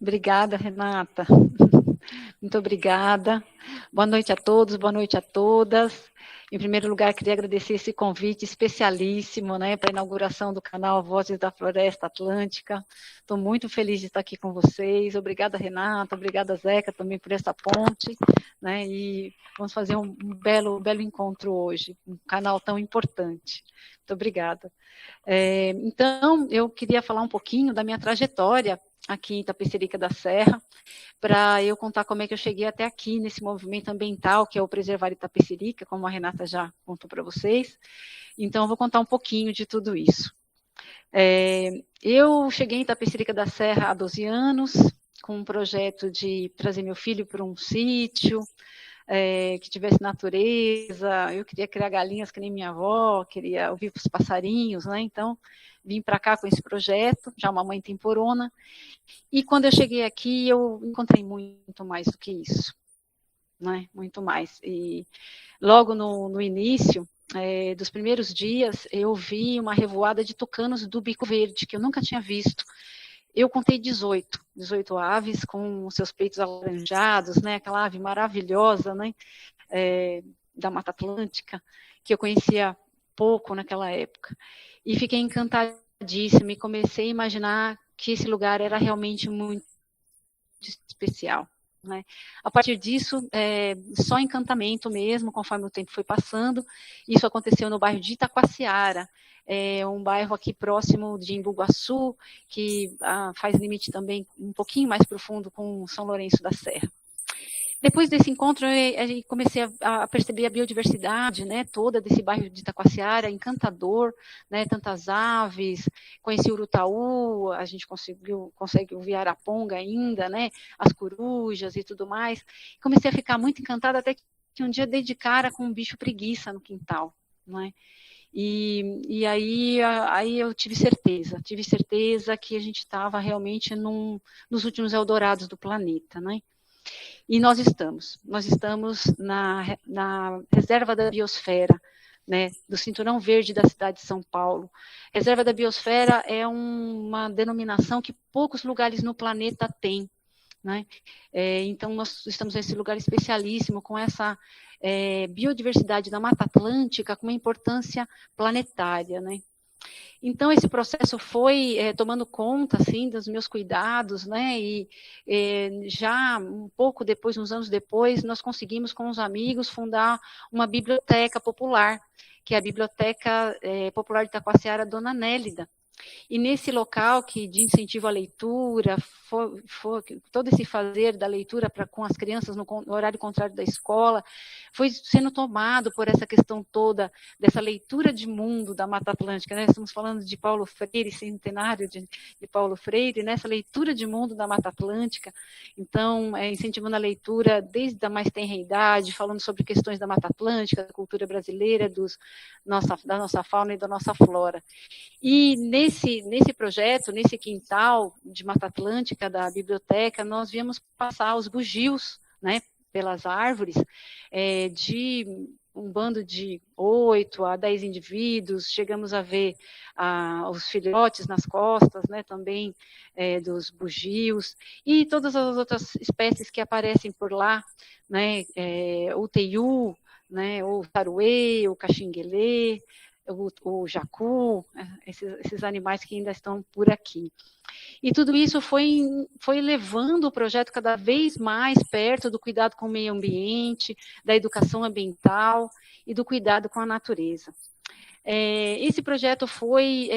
Obrigada, Renata. Muito obrigada. Boa noite a todos, boa noite a todas. Em primeiro lugar, queria agradecer esse convite especialíssimo, né, para a inauguração do canal Vozes da Floresta Atlântica. Estou muito feliz de estar aqui com vocês. Obrigada, Renata. Obrigada, Zeca, também por essa ponte, né, e vamos fazer um belo encontro hoje, um canal tão importante. Muito obrigada. Então, eu queria falar um pouquinho da minha trajetória aqui em Itapecerica da Serra, para eu contar como é que eu cheguei até aqui, nesse movimento ambiental, que é o Preservar Itapecerica, como a Renata já contou para vocês. Então, eu vou contar um pouquinho de tudo isso. Eu cheguei em Itapecerica da Serra há 12 anos, com um projeto de trazer meu filho para um sítio, que tivesse natureza. Eu queria criar galinhas que nem minha avó, queria ouvir os passarinhos, né? Então, vim para cá com esse projeto, já uma mãe temporona, e quando eu cheguei aqui, eu encontrei muito mais do que isso, né? Muito mais. E logo no início dos primeiros dias, eu vi uma revoada de tucanos do bico verde, que eu nunca tinha visto. Eu contei 18 aves com seus peitos alaranjados, né? Aquela ave maravilhosa, né? Da Mata Atlântica, que eu conhecia pouco naquela época. E fiquei encantadíssima e comecei a imaginar que esse lugar era realmente muito especial. Né? A partir disso, só encantamento mesmo, conforme o tempo foi passando. Isso aconteceu no bairro de Itacoaciara, um bairro aqui próximo de Embu-Guaçu, que faz limite também um pouquinho mais profundo com São Lourenço da Serra. Depois desse encontro, eu comecei a perceber a biodiversidade, né, toda desse bairro de Itacoaciara, encantador, né, tantas aves, conheci o Urutaú, a gente consegue ouvir Araponga ainda, né, as corujas e tudo mais. Comecei a ficar muito encantada até que um dia dei de cara com um bicho preguiça no quintal, né. E aí eu tive certeza que a gente estava realmente nos últimos Eldorados do planeta, né. E nós estamos na Reserva da Biosfera, né, do Cinturão Verde da cidade de São Paulo. Reserva da Biosfera é uma denominação que poucos lugares no planeta têm, né? Então, nós estamos nesse lugar especialíssimo, com essa biodiversidade da Mata Atlântica, com uma importância planetária, né? Então, esse processo foi tomando conta, assim, dos meus cuidados, né, e já um pouco depois, uns anos depois, nós conseguimos, com os amigos, fundar uma biblioteca popular, que é a Biblioteca Popular de Itacoaciara Dona Nélida. E nesse local de incentivo à leitura, todo esse fazer da leitura com as crianças no horário contrário da escola, foi sendo tomado por essa questão toda dessa leitura de mundo da Mata Atlântica, né? Estamos falando de Paulo Freire, centenário de Paulo Freire, nessa leitura de mundo da Mata Atlântica. Então, incentivando a leitura desde a mais tenra idade, falando sobre questões da Mata Atlântica, da cultura brasileira, da nossa fauna e da nossa flora. E nesse projeto, nesse quintal de Mata Atlântica da biblioteca, nós víamos passar os bugios, né, pelas árvores, de um bando de 8 a 10 indivíduos. Chegamos a ver os filhotes nas costas, né, também dos bugios, e todas as outras espécies que aparecem por lá, né, o teiu, né, o taruê, o caxinguelê, o jacu, esses animais que ainda estão por aqui. E tudo isso foi levando o projeto cada vez mais perto do cuidado com o meio ambiente, da educação ambiental e do cuidado com a natureza. Esse projeto foi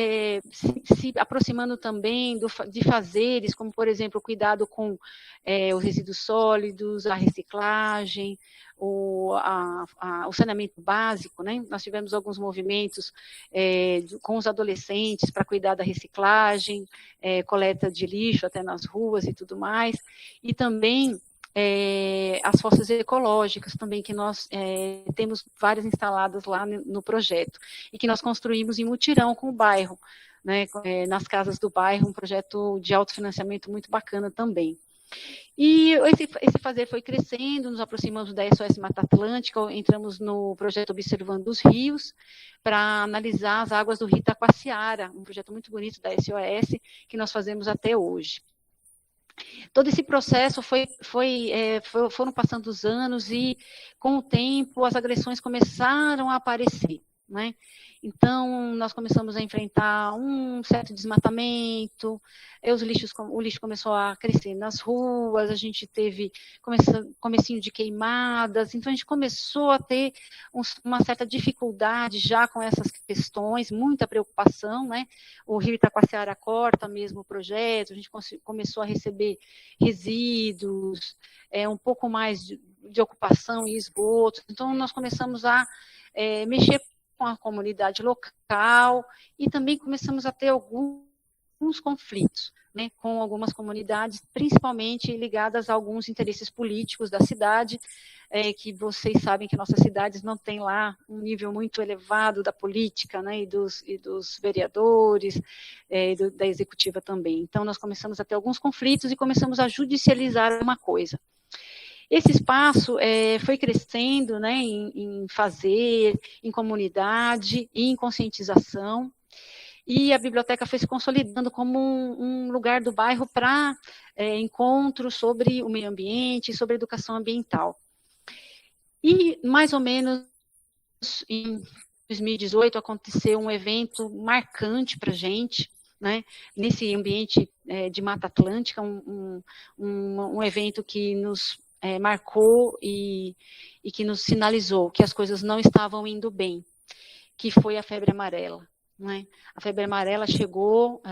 se aproximando também de fazeres, como, por exemplo, o cuidado com os resíduos sólidos, a reciclagem, o saneamento básico, né? Nós tivemos alguns movimentos com os adolescentes para cuidar da reciclagem, coleta de lixo até nas ruas e tudo mais, e também as fossas ecológicas também, que nós temos várias instaladas lá no projeto, e que nós construímos em mutirão com o bairro, né, nas casas do bairro, um projeto de autofinanciamento muito bacana também. E esse fazer foi crescendo, nos aproximamos da SOS Mata Atlântica, entramos no projeto Observando os Rios, para analisar as águas do Rio Itacoaciara, um projeto muito bonito da SOS, que nós fazemos até hoje. Todo esse processo foram passando os anos e, com o tempo, as agressões começaram a aparecer, né? Então, nós começamos a enfrentar um certo desmatamento, o lixo começou a crescer nas ruas, a gente teve comecinho de queimadas, então a gente começou a ter uma certa dificuldade já com essas questões, muita preocupação, né? O Rio Itacoatiara corta mesmo o projeto, a gente começou a receber resíduos, um pouco mais de ocupação e esgoto, então nós começamos a mexer com a comunidade local e também começamos a ter alguns conflitos, né, com algumas comunidades, principalmente ligadas a alguns interesses políticos da cidade, que vocês sabem que nossas cidades não têm lá um nível muito elevado da política, né, e dos vereadores, da executiva também. Então, nós começamos a ter alguns conflitos e começamos a judicializar uma coisa. Esse espaço foi crescendo, né, em fazer, em comunidade e em conscientização, e a biblioteca foi se consolidando como um lugar do bairro para encontros sobre o meio ambiente e sobre a educação ambiental. E, mais ou menos, em 2018, aconteceu um evento marcante para a gente, né, nesse ambiente de Mata Atlântica, um evento que nos marcou e que nos sinalizou que as coisas não estavam indo bem, que foi a febre amarela. Né? A febre amarela chegou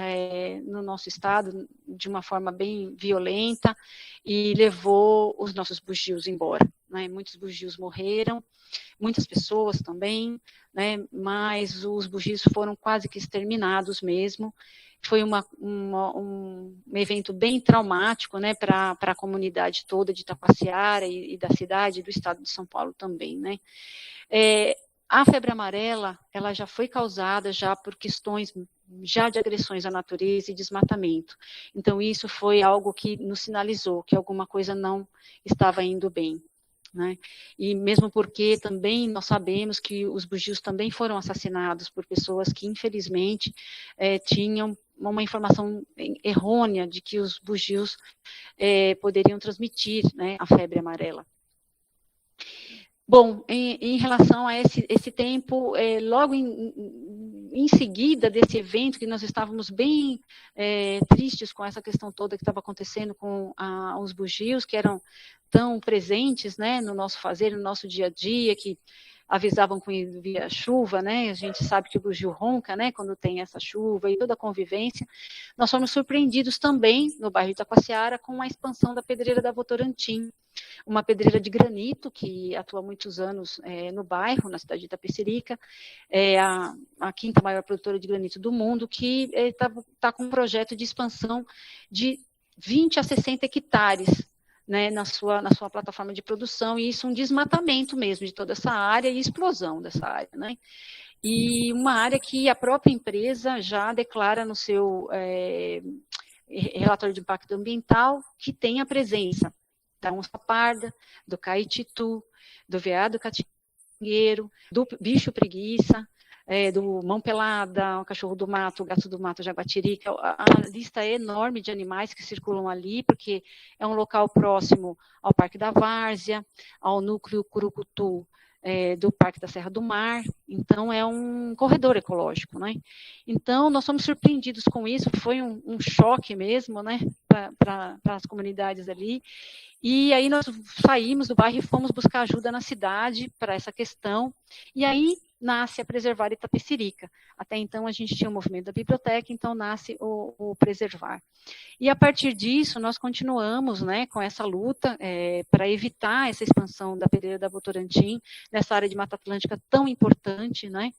no nosso estado de uma forma bem violenta e levou os nossos bugios embora. Né? Muitos bugios morreram, muitas pessoas também, né? Mas os bugios foram quase que exterminados mesmo. Foi um evento bem traumático, né, para a comunidade toda de Itacoatiara e da cidade, do estado de São Paulo também, né. A febre amarela, ela já foi causada já por questões já de agressões à natureza e desmatamento. Então, isso foi algo que nos sinalizou que alguma coisa não estava indo bem. Né? E mesmo porque também nós sabemos que os bugios também foram assassinados por pessoas que, infelizmente, tinham uma informação errônea de que os bugios poderiam transmitir, né, a febre amarela. Bom, em relação a esse tempo, logo em seguida desse evento, que nós estávamos bem tristes com essa questão toda que estava acontecendo com os bugios, que eram tão presentes, né, no nosso fazer, no nosso dia a dia, que avisavam que via chuva, né, a gente sabe que o bugio ronca, né, quando tem essa chuva e toda a convivência. Nós fomos surpreendidos também, no bairro de Itacoatiara, com a expansão da pedreira da Votorantim, uma pedreira de granito que atua há muitos anos no bairro, na cidade de Itapecerica, a quinta maior produtora de granito do mundo, que está com um projeto de expansão de 20 a 60 hectares, né, na sua plataforma de produção, e isso um desmatamento mesmo de toda essa área e explosão dessa área, né? E uma área que a própria empresa já declara no seu relatório de impacto ambiental que tem a presença da onça parda, do caititu, do veado catingueiro, do bicho preguiça, do mão pelada, o cachorro do mato, o gato do mato, jaguatirica. A lista é enorme de animais que circulam ali, porque é um local próximo ao Parque da Várzea, ao núcleo Curucutu, do Parque da Serra do Mar, então é um corredor ecológico, né? Então, nós fomos surpreendidos com isso, foi um choque mesmo, né, para as comunidades ali, e aí nós saímos do bairro e fomos buscar ajuda na cidade para essa questão, e aí nasce a Preservar Itapecerica. Até então a gente tinha o movimento da biblioteca, então nasce o Preservar. E a partir disso nós continuamos, né, com essa luta para evitar essa expansão da pedreira da Votorantim nessa área de Mata Atlântica tão importante, né,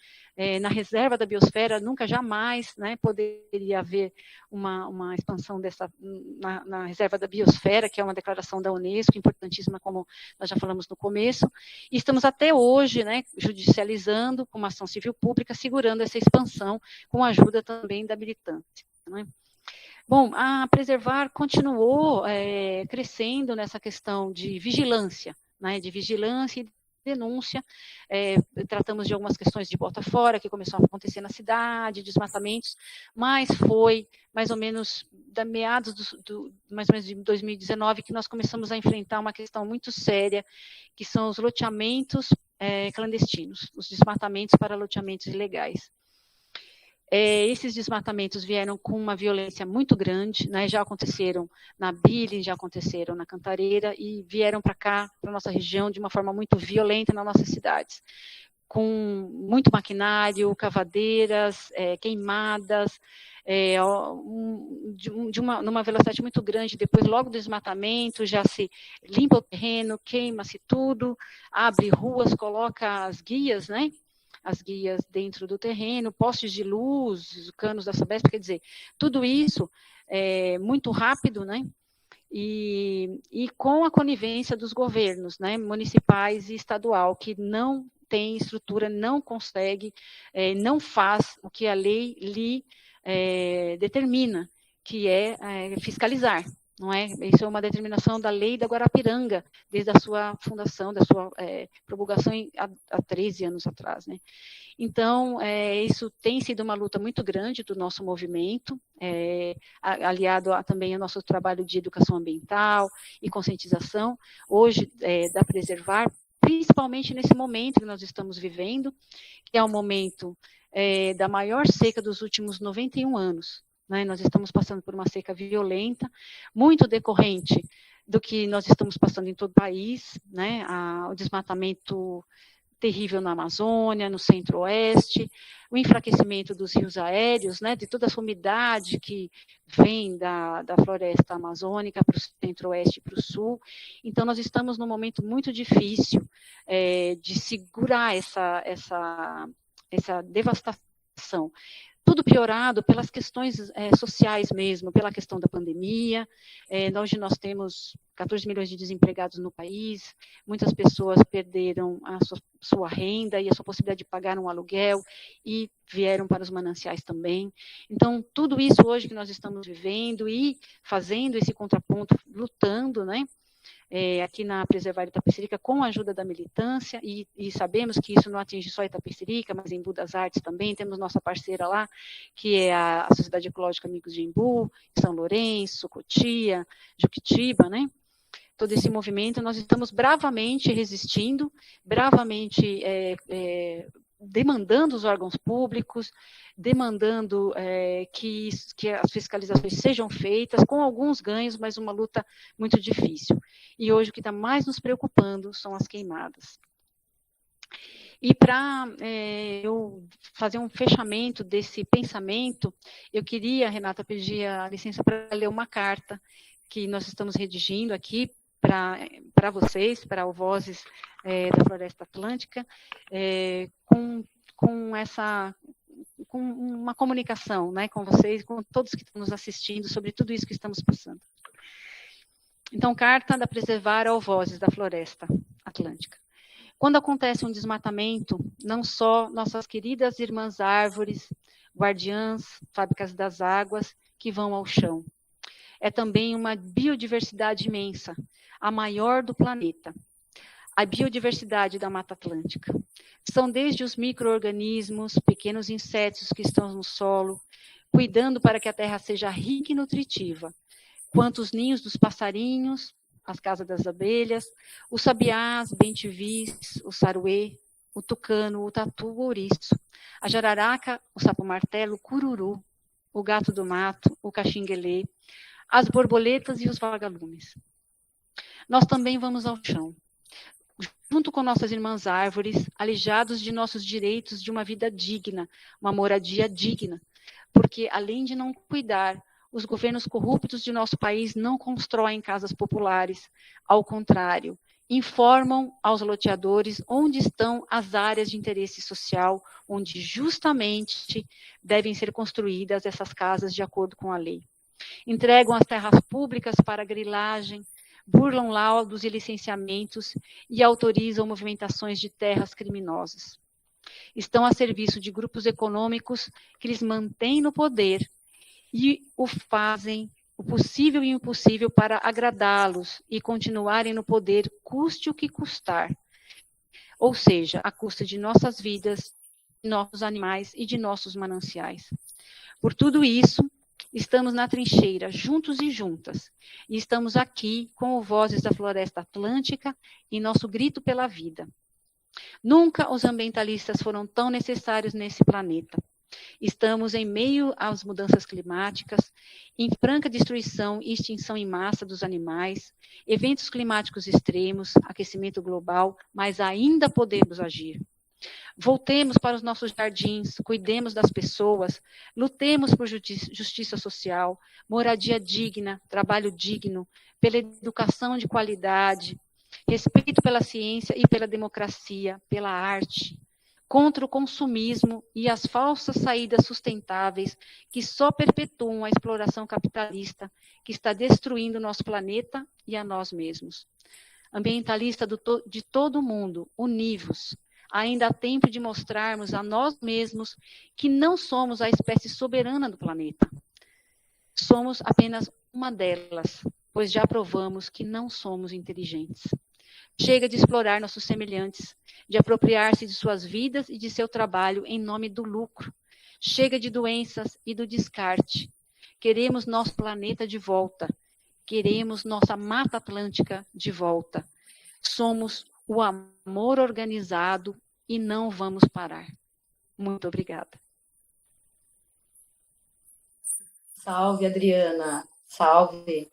na reserva da biosfera nunca jamais, né, poderia haver uma expansão dessa na reserva da biosfera, que é uma declaração da Unesco, importantíssima, como nós já falamos no começo, e estamos até hoje, né, judicializando com uma ação civil pública, segurando essa expansão, com a ajuda também da militância, né. Bom, a Preservar continuou crescendo nessa questão de vigilância, né, de vigilância e denúncia, tratamos de algumas questões de bota fora que começaram a acontecer na cidade, desmatamentos, mas foi mais ou menos da meados mais ou menos de 2019 que nós começamos a enfrentar uma questão muito séria, que são os loteamentos clandestinos, os desmatamentos para loteamentos ilegais. Esses desmatamentos vieram com uma violência muito grande, né, já aconteceram na Billings, já aconteceram na Cantareira, e vieram para cá, para a nossa região, de uma forma muito violenta nas nossas cidades, com muito maquinário, cavadeiras, queimadas, numa velocidade muito grande. Depois, logo do desmatamento, já se limpa o terreno, queima-se tudo, abre ruas, coloca as guias, né? As guias dentro do terreno, postes de luz, canos da Sabesp, quer dizer, tudo isso muito rápido, né? E com a conivência dos governos, né, municipais e estadual, que não tem estrutura, não consegue, não faz o que a lei lhe determina, que é fiscalizar. Não é? Isso é uma determinação da lei da Guarapiranga, desde a sua fundação, da sua promulgação há 13 anos atrás. Né? Então, isso tem sido uma luta muito grande do nosso movimento, aliado também ao nosso trabalho de educação ambiental e conscientização, hoje da Preservar, principalmente nesse momento que nós estamos vivendo, que é o momento da maior seca dos últimos 91 anos. Né? Nós estamos passando por uma seca violenta, muito decorrente do que nós estamos passando em todo o país, né? O desmatamento terrível na Amazônia, no Centro-Oeste, o enfraquecimento dos rios aéreos, né, de toda essa umidade que vem da floresta amazônica para o Centro-Oeste e para o Sul. Então, nós estamos num momento muito difícil de segurar essa devastação. Tudo piorado pelas questões sociais mesmo, pela questão da pandemia. Hoje nós temos 14 milhões de desempregados no país, muitas pessoas perderam a sua renda e a sua possibilidade de pagar um aluguel e vieram para os mananciais também. Então, tudo isso hoje que nós estamos vivendo e fazendo esse contraponto, lutando, né? Aqui na Preservar Itapecerica, com a ajuda da militância, e sabemos que isso não atinge só Itapecerica, mas Embu das Artes também, temos nossa parceira lá, que é a Sociedade Ecológica Amigos de Embu, São Lourenço, Cotia, Juquitiba, né? Todo esse movimento, nós estamos bravamente resistindo, bravamente demandando os órgãos públicos, demandando que as fiscalizações sejam feitas, com alguns ganhos, mas uma luta muito difícil. E hoje o que está mais nos preocupando são as queimadas. E para eu fazer um fechamento desse pensamento, eu queria, Renata, pedir a licença para ler uma carta que nós estamos redigindo aqui para vocês, para o Vozes da Floresta Atlântica, com uma comunicação, né, com vocês, com todos que estão nos assistindo, sobre tudo isso que estamos passando. Então, carta da Preservar ao Vozes da Floresta Atlântica. Quando acontece um desmatamento, não só nossas queridas irmãs árvores, guardiãs, fábricas das águas, que vão ao chão. É também uma biodiversidade imensa, a maior do planeta. A biodiversidade da Mata Atlântica. São desde os micro-organismos, pequenos insetos que estão no solo, cuidando para que a terra seja rica e nutritiva, quanto os ninhos dos passarinhos, as casas das abelhas, os sabiás, bentivis, o saruê, o tucano, o tatu, o ouriço, a jararaca, o sapo-martelo, o cururu, o gato do mato, o caxinguelê, as borboletas e os vagalumes. Nós também vamos ao chão, junto com nossas irmãs árvores, alijados de nossos direitos de uma vida digna, uma moradia digna, porque além de não cuidar, os governos corruptos de nosso país não constroem casas populares, ao contrário, informam aos loteadores onde estão as áreas de interesse social, onde justamente devem ser construídas essas casas de acordo com a lei. Entregam as terras públicas para grilagem, burlam laudos e licenciamentos e autorizam movimentações de terras criminosas. Estão a serviço de grupos econômicos que lhes mantêm no poder e o fazem o possível e o impossível para agradá-los e continuarem no poder, custe o que custar. ou seja, à custa de nossas vidas, de nossos animais e de nossos mananciais. Por tudo isso, estamos na trincheira, juntos e juntas, e estamos aqui com o Vozes da Floresta Atlântica em nosso grito pela vida. Nunca os ambientalistas foram tão necessários nesse planeta. Estamos em meio às mudanças climáticas, em franca destruição e extinção em massa dos animais, eventos climáticos extremos, aquecimento global, mas ainda podemos agir. Voltemos para os nossos jardins, cuidemos das pessoas, lutemos por justiça social, moradia digna, trabalho digno, pela educação de qualidade, respeito pela ciência e pela democracia, pela arte, contra o consumismo e as falsas saídas sustentáveis que só perpetuam a exploração capitalista que está destruindo nosso planeta e a nós mesmos. Ambientalista de todo o mundo, univos. Ainda há tempo de mostrarmos a nós mesmos que não somos a espécie soberana do planeta. Somos apenas uma delas, pois já provamos que não somos inteligentes. Chega de explorar nossos semelhantes, de apropriar-se de suas vidas e de seu trabalho em nome do lucro. Chega de doenças e do descarte. Queremos nosso planeta de volta. Queremos nossa Mata Atlântica de volta. Somos o amor organizado e não vamos parar. Muito obrigada. Salve, Adriana. Salve.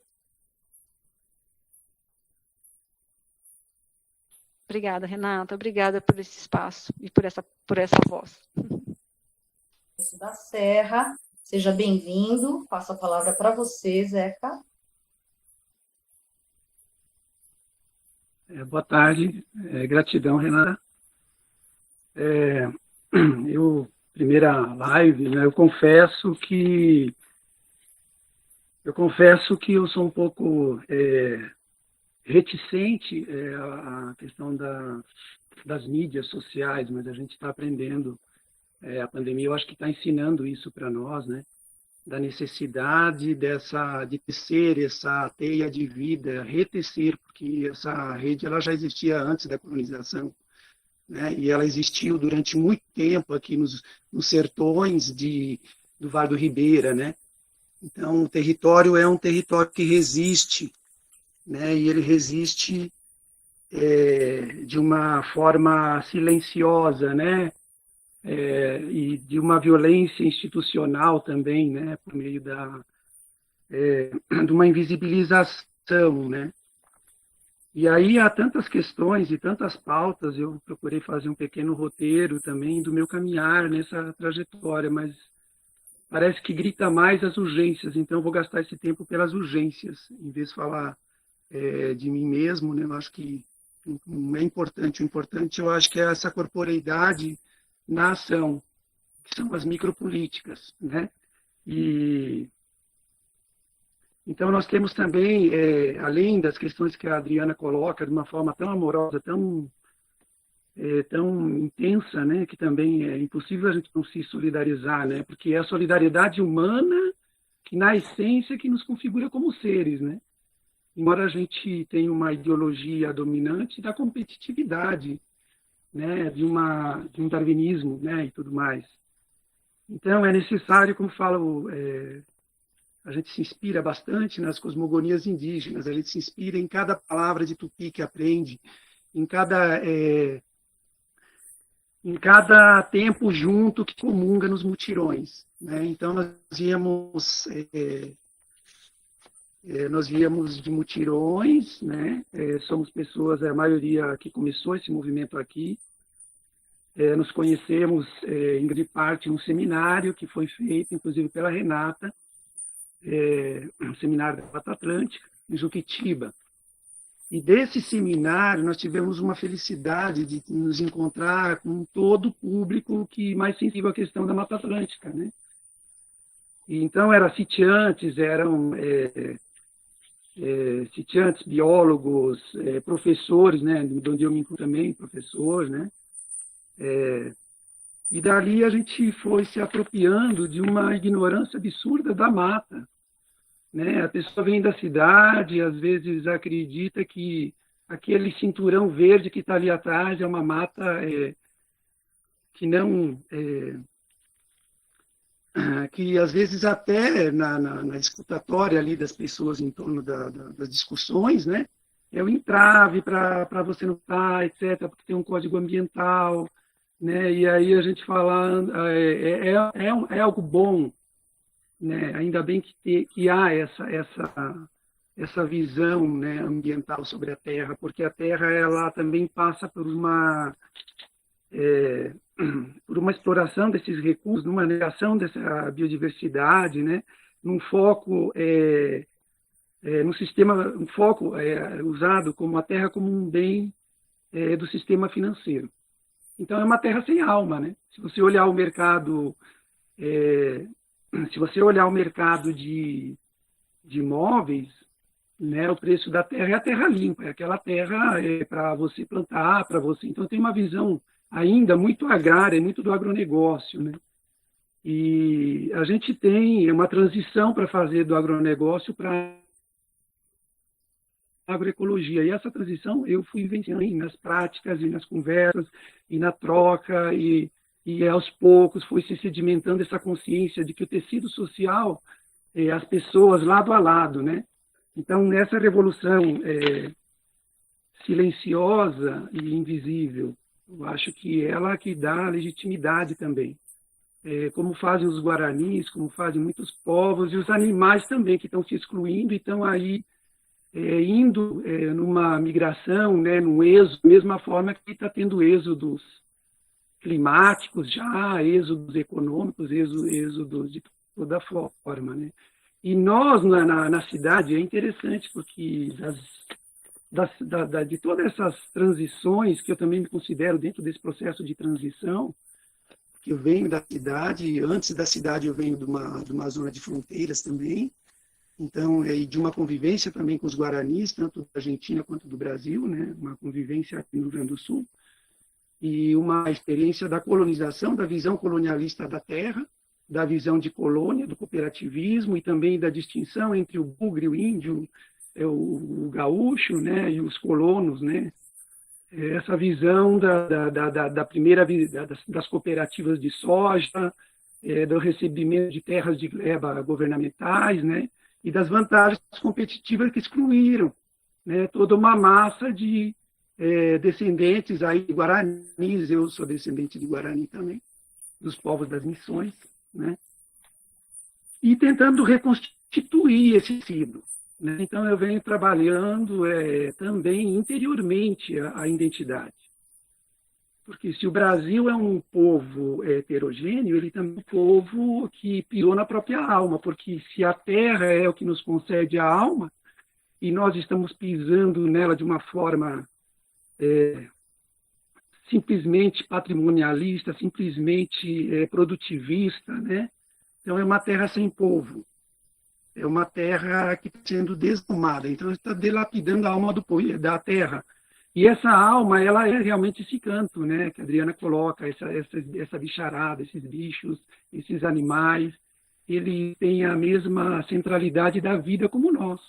Obrigada, Renata. Obrigada por esse espaço e por essa voz. Da Serra, seja bem-vindo. Passo a palavra para você, Zeca. Boa tarde. Gratidão, Renata. Primeira live, né, eu confesso que eu sou um pouco reticente à questão das mídias sociais, mas a gente está aprendendo. A pandemia, eu acho que está ensinando isso para nós, né? Da necessidade de tecer essa teia de vida, retecer, porque essa rede ela já existia antes da colonização, né? E ela existiu durante muito tempo aqui nos sertões do Vale do Ribeira, né? Então, o território é um território que resiste, né? E ele resiste de uma forma silenciosa, né? E de uma violência institucional também, né? Por meio de uma invisibilização, né? E aí há tantas questões e tantas pautas, eu procurei fazer um pequeno roteiro também do meu caminhar nessa trajetória, mas parece que grita mais as urgências, então eu vou gastar esse tempo pelas urgências, em vez de falar de mim mesmo, né? Eu acho que não é importante, o importante eu acho que é essa corporeidade na ação, que são as micropolíticas, né? Então, nós temos também, além das questões que a Adriana coloca de uma forma tão amorosa, tão intensa, né, que também é impossível a gente não se solidarizar, né, porque é a solidariedade humana que, na essência, que nos configura como seres, né? Embora a gente tenha uma ideologia dominante da competitividade, né, de um darwinismo, né, e tudo mais. Então, é necessário, como falo, a gente se inspira bastante nas cosmogonias indígenas, a gente se inspira em cada palavra de tupi que aprende, em cada tempo junto que comunga nos mutirões, né? Então, nós viemos de mutirões, né? Somos pessoas, a maioria que começou esse movimento aqui, nos conhecemos em grande parte em um seminário que foi feito, inclusive pela Renata, um seminário da Mata Atlântica, em Juquitiba. E desse seminário nós tivemos uma felicidade de nos encontrar com todo o público que mais sensível à questão da Mata Atlântica, né? E, então, eram sitiantes, biólogos, professores, né? De onde eu me encontro também, professor, né? E dali a gente foi se apropriando de uma ignorância absurda da mata, né? A pessoa vem da cidade, às vezes acredita que aquele cinturão verde que está ali atrás é uma mata que não... que às vezes até na escutatória ali das pessoas em torno das discussões, né, é o entrave para você não estar, etc., porque tem um código ambiental, né, e aí a gente fala, é algo bom, né, ainda bem que há essa visão, né, ambiental sobre a Terra, porque a Terra ela também passa por uma exploração desses recursos, numa negação dessa biodiversidade, né, num foco no sistema, um foco usado como a terra como um bem do sistema financeiro. Então é uma terra sem alma, né? Se você olhar o mercado, de imóveis, né, o preço da terra é a terra limpa, é aquela terra para você plantar, para você. Então tem uma visão ainda muito agrária, muito do agronegócio, né? E a gente tem uma transição para fazer do agronegócio para a agroecologia. E essa transição eu fui vencendo nas práticas e nas conversas e na troca e aos poucos foi se sedimentando essa consciência de que o tecido social as pessoas lado a lado, né? Então, nessa revolução silenciosa e invisível, eu acho que ela que dá legitimidade também. Como fazem os guaranis, como fazem muitos povos, e os animais também, que estão se excluindo e estão aí indo numa migração, né, num êxodo, mesma forma que está tendo êxodos climáticos já, êxodos econômicos, êxodos de toda forma, né? E nós, na cidade, é interessante, porque de todas essas transições, que eu também me considero dentro desse processo de transição, que eu venho da cidade, antes da cidade eu venho de uma zona de fronteiras também, então, e de uma convivência também com os guaranis, tanto da Argentina quanto do Brasil, né? Uma convivência aqui no Rio Grande do Sul, e uma experiência da colonização, da visão colonialista da terra, da visão de colônia, do cooperativismo e também da distinção entre o bugre, o índio, o gaúcho, né, e os colonos, né? Essa visão da primeira das cooperativas de soja, do recebimento de terras de gleba governamentais, né, e das vantagens competitivas que excluíram, né, toda uma massa de descendentes aí de guaranis. Eu sou descendente de guarani também, dos povos das missões, né, e tentando reconstituir esse tecido. Né? Então, eu venho trabalhando também interiormente a identidade. Porque se o Brasil é um povo heterogêneo, ele também é um povo que pisou na própria alma, porque se a terra é o que nos concede a alma, e nós estamos pisando nela de uma forma simplesmente patrimonialista, simplesmente produtivista, né? Então é uma terra sem povo, é uma terra que está sendo desalmada, então está dilapidando a alma da terra. E essa alma, ela é realmente esse canto, né, que a Adriana coloca, essa bicharada, esses bichos, esses animais, eles têm a mesma centralidade da vida como nós.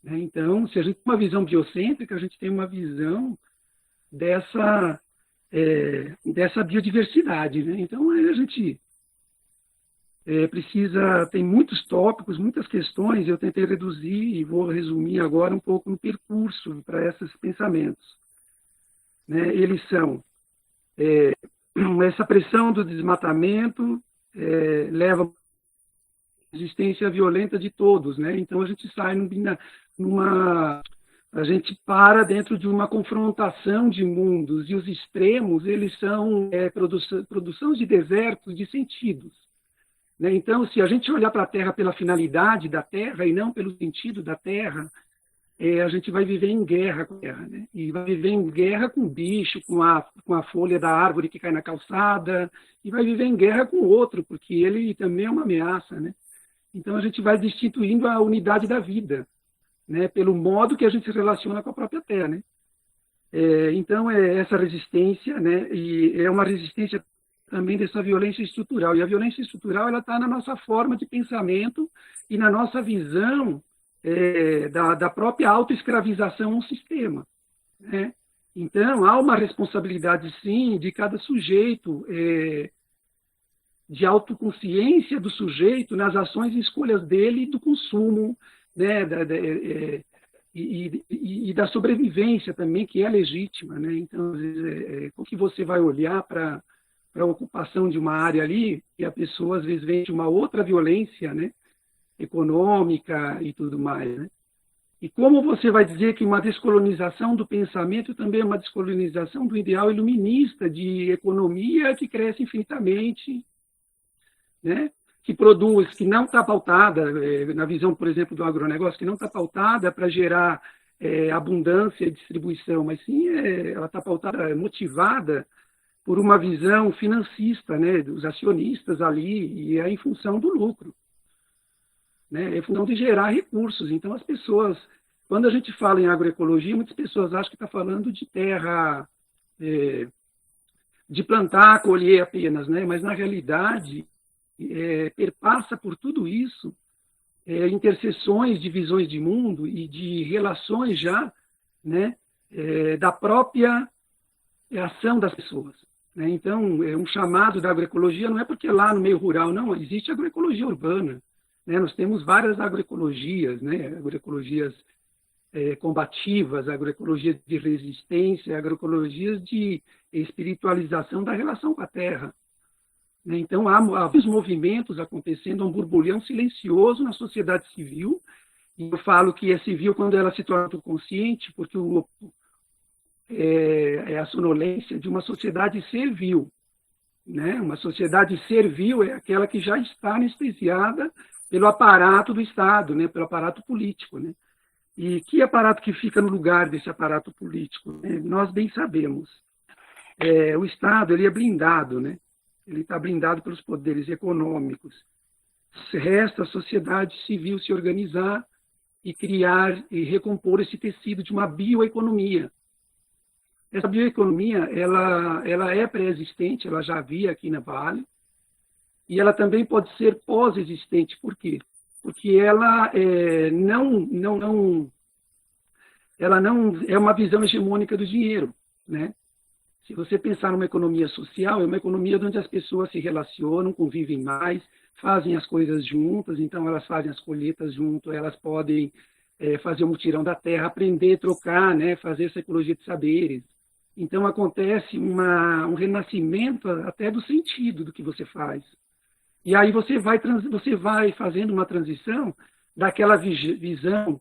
Né? Então, se a gente tem uma visão biocêntrica, a gente tem uma visão dessa biodiversidade. Né? Então, a gente tem muitos tópicos, muitas questões, eu tentei reduzir e vou resumir agora um pouco no percurso para esses pensamentos. Né? Eles são essa pressão do desmatamento leva à resistência violenta de todos, né? Então a gente sai a gente para dentro de uma confrontação de mundos, e os extremos, eles são produção de desertos de sentidos. Né? Então, se a gente olhar para a Terra pela finalidade da Terra e não pelo sentido da Terra, a gente vai viver em guerra com a Terra, né? E vai viver em guerra com o bicho, com a folha da árvore que cai na calçada, e vai viver em guerra com o outro, porque ele também é uma ameaça, né? Então, a gente vai destituindo a unidade da vida, né? Pelo modo que a gente se relaciona com a própria Terra, né? Então, essa resistência, né? E é uma resistência também dessa violência estrutural. E a violência estrutural ela está na nossa forma de pensamento e na nossa visão da própria autoescravização ao sistema. né? Então, há uma responsabilidade, sim, de cada sujeito, de autoconsciência do sujeito nas ações e escolhas dele e do consumo, né, e da sobrevivência também, que é legítima, né? Então, às vezes, como que você vai olhar para a ocupação de uma área ali e a pessoa, às vezes, vem de uma outra violência, né, econômica e tudo mais, né? E como você vai dizer que uma descolonização do pensamento também é uma descolonização do ideal iluminista de economia que cresce infinitamente, né? Que produz, que não está pautada, na visão, por exemplo, do agronegócio, que não está pautada para gerar abundância e distribuição, mas sim ela está pautada, motivada por uma visão financista, né, dos acionistas ali, e é em função do lucro, né, é em função de gerar recursos. Então, as pessoas, quando a gente fala em agroecologia, muitas pessoas acham que está falando de terra, de plantar, colher apenas, né, mas, na realidade, perpassa por tudo isso, interseções de visões de mundo e de relações já, né, da própria ação das pessoas, né? Então, um chamado da agroecologia não é porque lá no meio rural, não, existe agroecologia urbana, né? Nós temos várias agroecologias, né? Agroecologias combativas, agroecologias de resistência, agroecologias de espiritualização da relação com a terra. Então, há vários movimentos acontecendo, um borbulhão silencioso na sociedade civil, e eu falo que é civil quando ela se torna consciente, porque é a sonolência de uma sociedade servil, né? Uma sociedade servil é aquela que já está anestesiada pelo aparato do Estado, né? Pelo aparato político, né? E que aparato que fica no lugar desse aparato político, né? Nós bem sabemos. O Estado ele é blindado, né? Ele está blindado pelos poderes econômicos. Resta a sociedade civil se organizar e criar e recompor esse tecido de uma bioeconomia. Essa bioeconomia ela é pré-existente, ela já havia aqui na Vale, e ela também pode ser pós-existente. Por quê? Porque ela ela não é uma visão hegemônica do dinheiro, né? Se você pensar numa economia social, é uma economia onde as pessoas se relacionam, convivem mais, fazem as coisas juntas, então elas fazem as colheitas junto, elas podem fazer o mutirão da terra, aprender, trocar, né, fazer essa ecologia de saberes. Então acontece um renascimento até do sentido do que você faz. E aí você vai fazendo uma transição daquela visão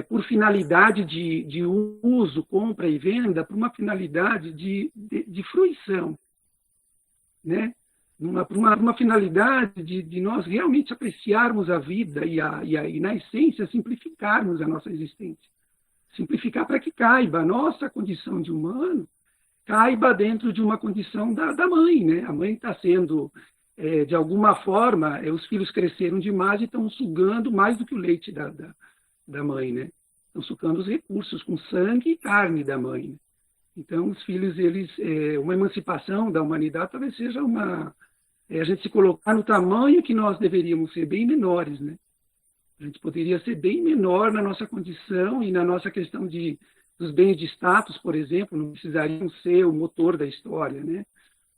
por finalidade de uso, compra e venda, para uma finalidade de fruição, né? Uma finalidade de nós realmente apreciarmos a vida e, na essência, simplificarmos a nossa existência. Simplificar para que caiba a nossa condição de humano, caiba dentro de uma condição da mãe, né? A mãe está sendo, de alguma forma, os filhos cresceram demais e estão sugando mais do que o leite da mãe, né? Estão sugando os recursos com sangue e carne da mãe, né? Então, os filhos, uma emancipação da humanidade talvez seja a gente se colocar no tamanho que nós deveríamos ser, bem menores, né? A gente poderia ser bem menor na nossa condição e na nossa questão dos bens de status, por exemplo, não precisariam ser o motor da história, né?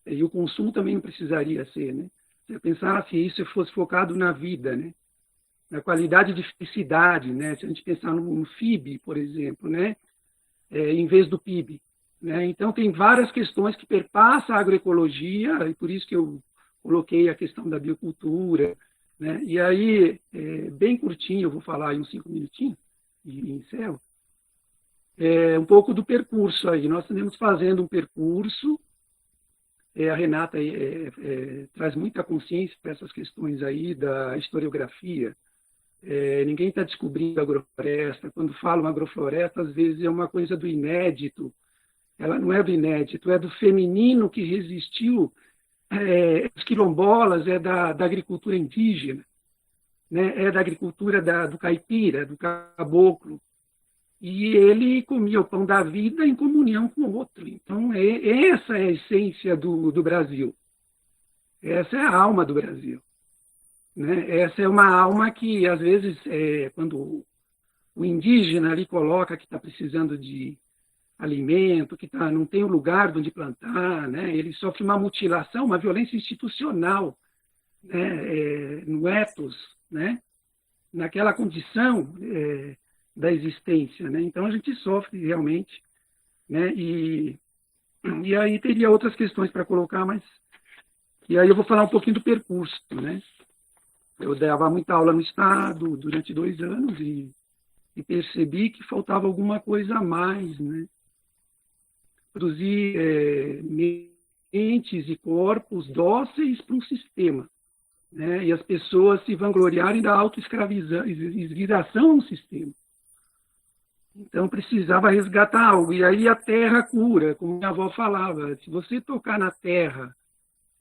E o consumo também não precisaria ser, né? Se eu pensasse isso fosse focado na vida, né? Na qualidade de felicidade, né? Se a gente pensar no FIB, por exemplo, né? Em vez do PIB, né? Então, tem várias questões que perpassam a agroecologia, e por isso que eu coloquei a questão da biocultura, né? E aí, bem curtinho, eu vou falar em uns 5 minutinhos, e encerro, um pouco do percurso aí. Nós estamos fazendo um percurso, a Renata traz muita consciência para essas questões aí da historiografia. Ninguém está descobrindo a agrofloresta. Quando falam agrofloresta, às vezes é uma coisa do inédito. Ela não é do inédito, é do feminino que resistiu. Os quilombolas é da agricultura indígena, né? É da agricultura do caipira, do caboclo. E ele comia o pão da vida em comunhão com o outro. Então, essa é a essência do Brasil. Essa é a alma do Brasil, né? Essa é uma alma que, às vezes, quando o indígena ali coloca que está precisando de alimento, não tem um lugar onde plantar, né? Ele sofre uma mutilação, uma violência institucional, né? No ethos, né? Naquela condição da existência, né? Então a gente sofre realmente, né? E aí teria outras questões para colocar, mas e aí eu vou falar um pouquinho do percurso, né? Eu dava muita aula no Estado durante 2 anos e percebi que faltava alguma coisa a mais, né? Produzir mentes e corpos dóceis para um sistema, né? E as pessoas se vangloriarem da autoescravização no sistema. Então precisava resgatar algo. E aí a terra cura, como minha avó falava. Se você tocar na terra,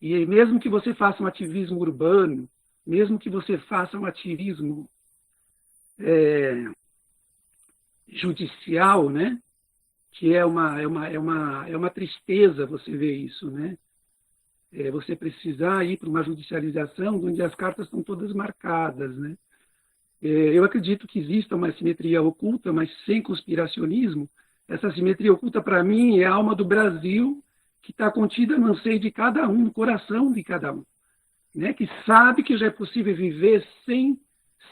e mesmo que você faça um ativismo urbano, mesmo que você faça um ativismo judicial, né? Que é uma tristeza você ver isso, né? Você precisar ir para uma judicialização onde as cartas estão todas marcadas, né? Eu acredito que exista uma simetria oculta, mas sem conspiracionismo. Essa simetria oculta, para mim, é a alma do Brasil, que está contida no anseio de cada um, no coração de cada um, né? Que sabe que já é possível viver sem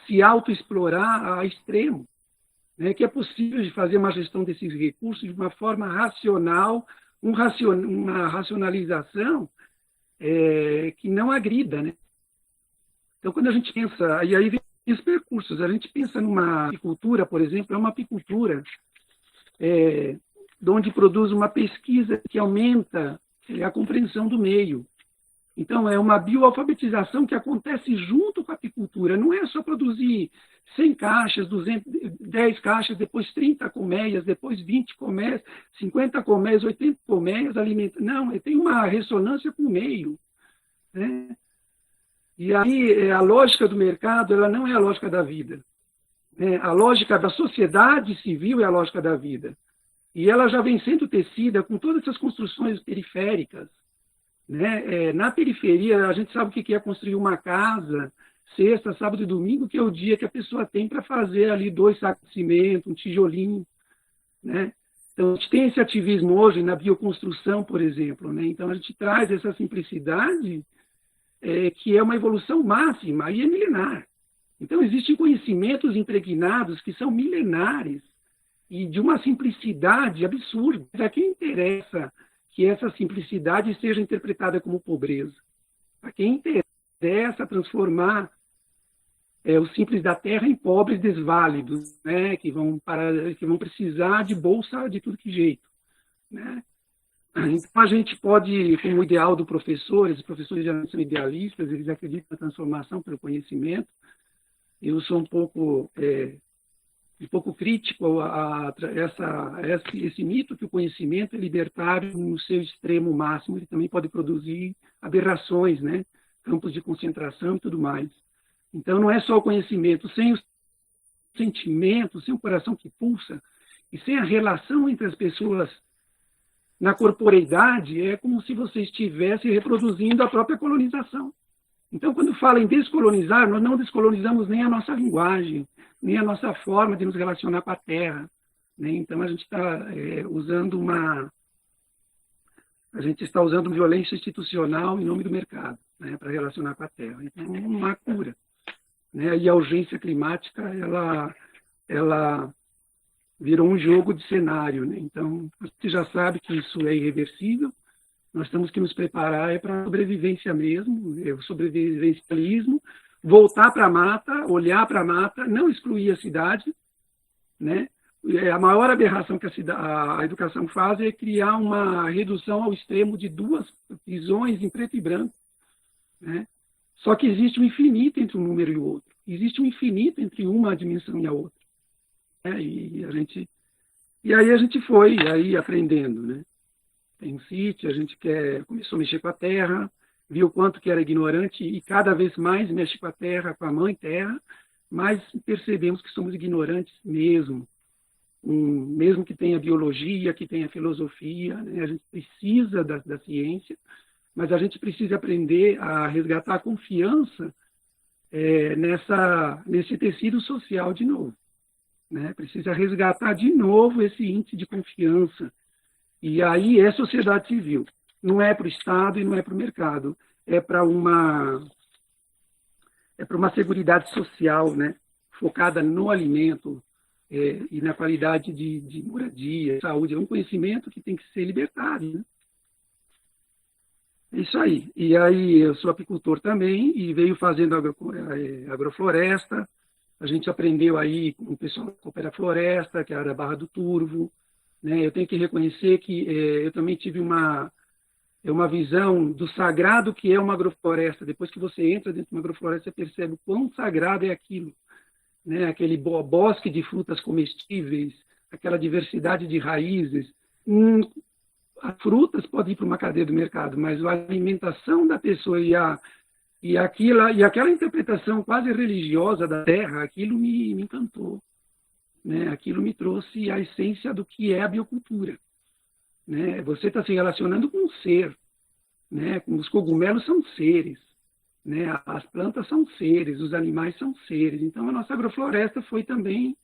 se autoexplorar a extremo, né? Que é possível de fazer uma gestão desses recursos de uma forma racional, uma racionalização que não agrida, né? Então, quando a gente pensa, e aí vem os percursos, a gente pensa numa apicultura, por exemplo, é uma apicultura onde produz uma pesquisa que aumenta a compreensão do meio. Então, é uma bioalfabetização que acontece junto com a apicultura. Não é só produzir 100 caixas, 10 caixas, depois 30 colmeias, depois 20 colmeias, 50 colmeias, 80 colmeias, alimenta. Não, tem uma ressonância com o meio, né? E aí a lógica do mercado, ela não é a lógica da vida, né? A lógica da sociedade civil é a lógica da vida. E ela já vem sendo tecida com todas essas construções periféricas, né? Na periferia, a gente sabe o que é construir uma casa, sexta, sábado e domingo, que é o dia que a pessoa tem para fazer ali 2 sacos de cimento, um tijolinho, né? Então, a gente tem esse ativismo hoje na bioconstrução, por exemplo, né? Então, a gente traz essa simplicidade que é uma evolução máxima e é milenar. Então, existem conhecimentos impregnados que são milenares e de uma simplicidade absurda. Para quem interessa que essa simplicidade seja interpretada como pobreza? Para quem interessa transformar os simples da terra em pobres desválidos, né? que vão precisar de bolsa de tudo que jeito, né? Então, a gente pode, como ideal do professor, os professores geralmente são idealistas, eles acreditam na transformação pelo conhecimento. Eu sou um pouco crítico a esse mito que o conhecimento é libertário no seu extremo máximo. Ele também pode produzir aberrações, né? Campos de concentração e tudo mais. Então, não é só o conhecimento. Sem o sentimento, sem o coração que pulsa, e sem a relação entre as pessoas na corporeidade, é como se você estivesse reproduzindo a própria colonização. Então, quando fala em descolonizar, nós não descolonizamos nem a nossa linguagem, nem a nossa forma de nos relacionar com a terra, né? Então, a gente está usando violência institucional em nome do mercado, né, para relacionar com a terra. Então, não há cura, né? E a urgência climática, ela virou um jogo de cenário, né? Então, você já sabe que isso é irreversível. Nós temos que nos preparar para a sobrevivência mesmo, o sobrevivencialismo, voltar para a mata, olhar para a mata, não excluir a cidade, né? A maior aberração que a educação faz é criar uma redução ao extremo de 2 visões em preto e branco, né? Só que existe um infinito entre um número e o outro. Existe um infinito entre uma dimensão e a outra. E aí a gente foi aí aprendendo, né? Tem um sítio, a gente começou a mexer com a terra, viu o quanto que era ignorante e cada vez mais mexe com a terra, com a mãe terra, mas percebemos que somos ignorantes mesmo. Mesmo que tenha biologia, que tenha filosofia, né? A gente precisa da ciência, mas a gente precisa aprender a resgatar a confiança nesse tecido social de novo, né? Precisa resgatar de novo esse índice de confiança E aí é sociedade civil. Não é para o Estado e não é para o mercado. É para uma seguridade social, né? Focada no alimento e na qualidade de moradia, saúde. É um conhecimento que tem que ser libertado, né? É isso aí. E aí eu sou apicultor também e veio fazendo agrofloresta. A gente aprendeu aí com o pessoal da Coopera Floresta, que era da Barra do Turvo, né? Eu tenho que reconhecer que eu também tive uma visão do sagrado que é uma agrofloresta. Depois que você entra dentro de uma agrofloresta, você percebe o quão sagrado é aquilo, né? Aquele bosque de frutas comestíveis, aquela diversidade de raízes. As frutas podem ir para uma cadeia do mercado, mas a alimentação da pessoa e aquela interpretação quase religiosa da terra, aquilo me encantou, né? Aquilo me trouxe a essência do que é a biocultura, né? Você está se relacionando com um ser, né? Os cogumelos são seres, né? As plantas são seres, os animais são seres. Então a nossa agrofloresta foi também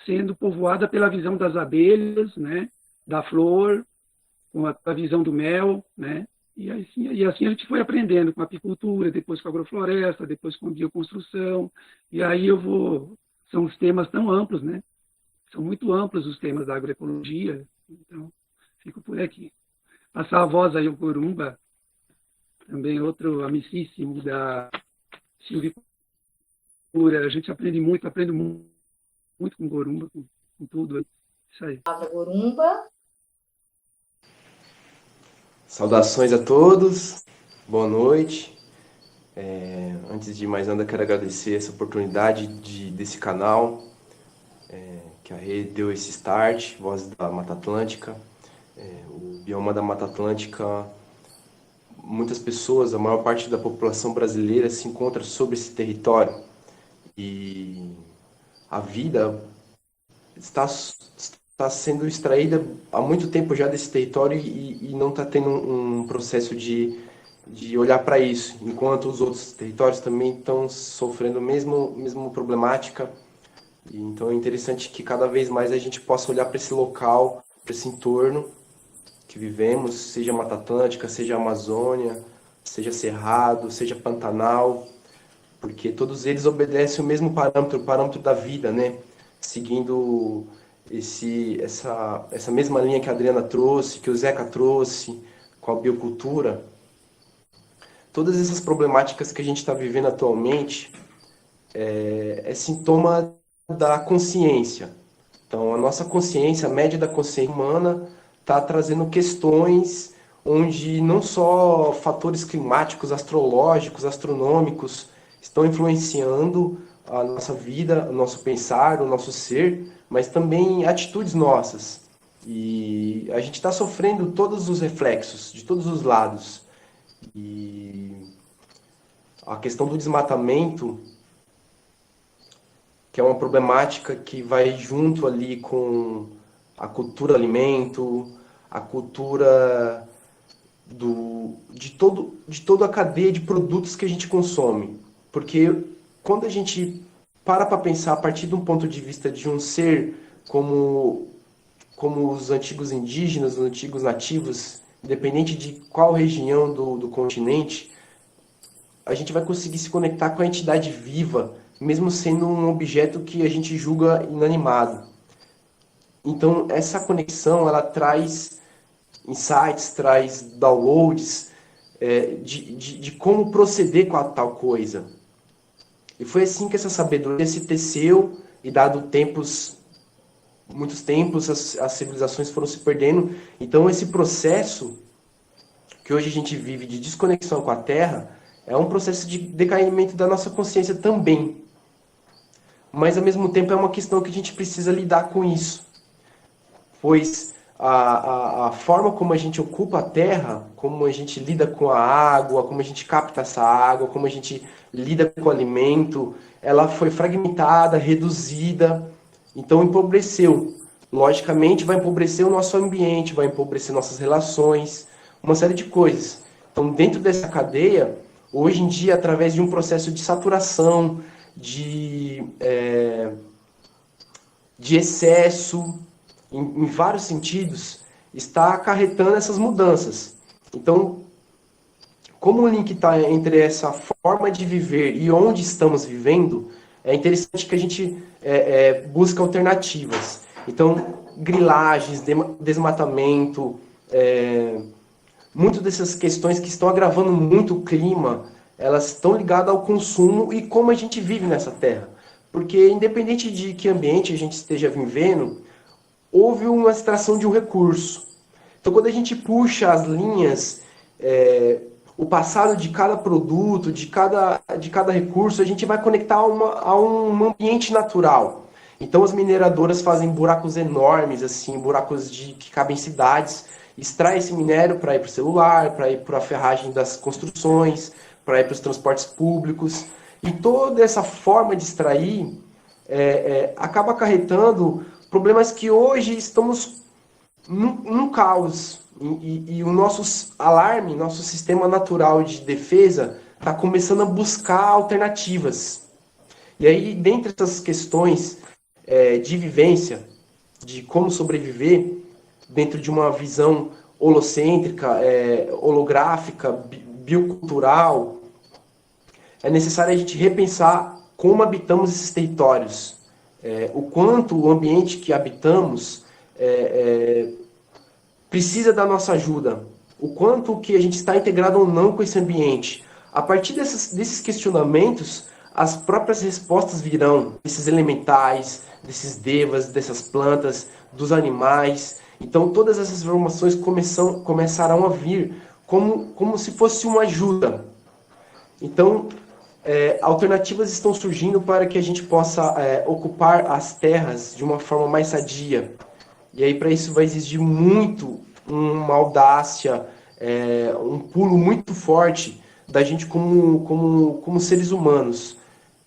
sendo povoada pela visão das abelhas, né? Da flor, com a visão do mel, né? E assim a gente foi aprendendo com a apicultura, depois com a agrofloresta, depois com a bioconstrução. E aí são os temas tão amplos, né? São muito amplos os temas da agroecologia. Então, fico por aqui. Passar a voz aí ao Gorumba, também outro amicíssimo da silvicultura. A gente aprende muito com o Gorumba, com tudo. Isso aí. Palavra Gorumba. Saudações a todos, boa noite. Antes de mais nada, quero agradecer essa oportunidade desse canal, que a rede deu esse start, Voz da Mata Atlântica. O bioma da Mata Atlântica, muitas pessoas, a maior parte da população brasileira se encontra sobre esse território. E a vida está sendo extraída há muito tempo já desse território e não está tendo um processo de olhar para isso, enquanto os outros territórios também estão sofrendo a mesma problemática. E então é interessante que cada vez mais a gente possa olhar para esse local, para esse entorno que vivemos, seja Mata Atlântica, seja Amazônia, seja Cerrado, seja Pantanal, porque todos eles obedecem o mesmo parâmetro, o parâmetro da vida, né? Seguindo essa mesma linha que a Adriana trouxe, que o Zeca trouxe, com a biocultura. Todas essas problemáticas que a gente está vivendo atualmente é sintoma da consciência. Então, a nossa consciência, a média da consciência humana, está trazendo questões onde não só fatores climáticos, astrológicos, astronômicos estão influenciando a nossa vida, o nosso pensar, o nosso ser, mas também atitudes nossas. E a gente está sofrendo todos os reflexos, de todos os lados. E a questão do desmatamento, que é uma problemática que vai junto ali com a cultura alimento, a cultura de toda a cadeia de produtos que a gente consome. Porque quando a gente para pensar a partir de um ponto de vista de um ser como os antigos indígenas, os antigos nativos, independente de qual região do continente, a gente vai conseguir se conectar com a entidade viva, mesmo sendo um objeto que a gente julga inanimado. Então, essa conexão, ela traz insights, traz downloads de como proceder com a tal coisa. E foi assim que essa sabedoria se teceu e dado muitos tempos, as civilizações foram se perdendo. Então esse processo que hoje a gente vive de desconexão com a Terra é um processo de decaimento da nossa consciência também. Mas ao mesmo tempo é uma questão que a gente precisa lidar com isso. Pois a forma como a gente ocupa a Terra, como a gente lida com a água, como a gente capta essa água, como a gente lida com o alimento, ela foi fragmentada, reduzida, então empobreceu. Logicamente vai empobrecer o nosso ambiente, vai empobrecer nossas relações, uma série de coisas. Então dentro dessa cadeia, hoje em dia, através de um processo de saturação, de excesso, em vários sentidos, está acarretando essas mudanças. Então, como o link está entre essa forma de viver e onde estamos vivendo, é interessante que a gente busque alternativas. Então, grilagens, desmatamento, muitas dessas questões que estão agravando muito o clima, elas estão ligadas ao consumo e como a gente vive nessa terra. Porque, independente de que ambiente a gente esteja vivendo, houve uma extração de um recurso. Então, quando a gente puxa as linhas, o passado de cada produto, de cada recurso, a gente vai conectar a um ambiente natural. Então, as mineradoras fazem buracos enormes, assim, buracos que cabem em cidades, extrai esse minério para ir para o celular, para ir para a ferragem das construções, para ir para os transportes públicos. E toda essa forma de extrair acaba acarretando problemas que hoje estamos num caos. E o nosso alarme, nosso sistema natural de defesa está começando a buscar alternativas. E aí, dentre essas questões de vivência, de como sobreviver, dentro de uma visão holocêntrica, holográfica, biocultural, é necessário a gente repensar como habitamos esses territórios, o quanto o ambiente que habitamos precisa da nossa ajuda, o quanto que a gente está integrado ou não com esse ambiente. A partir desses questionamentos, as próprias respostas virão, desses elementais, desses devas, dessas plantas, dos animais. Então, todas essas informações começarão a vir como se fosse uma ajuda. Então, alternativas estão surgindo para que a gente possa ocupar as terras de uma forma mais sadia. E aí, para isso, vai exigir muito uma audácia, um pulo muito forte da gente como seres humanos,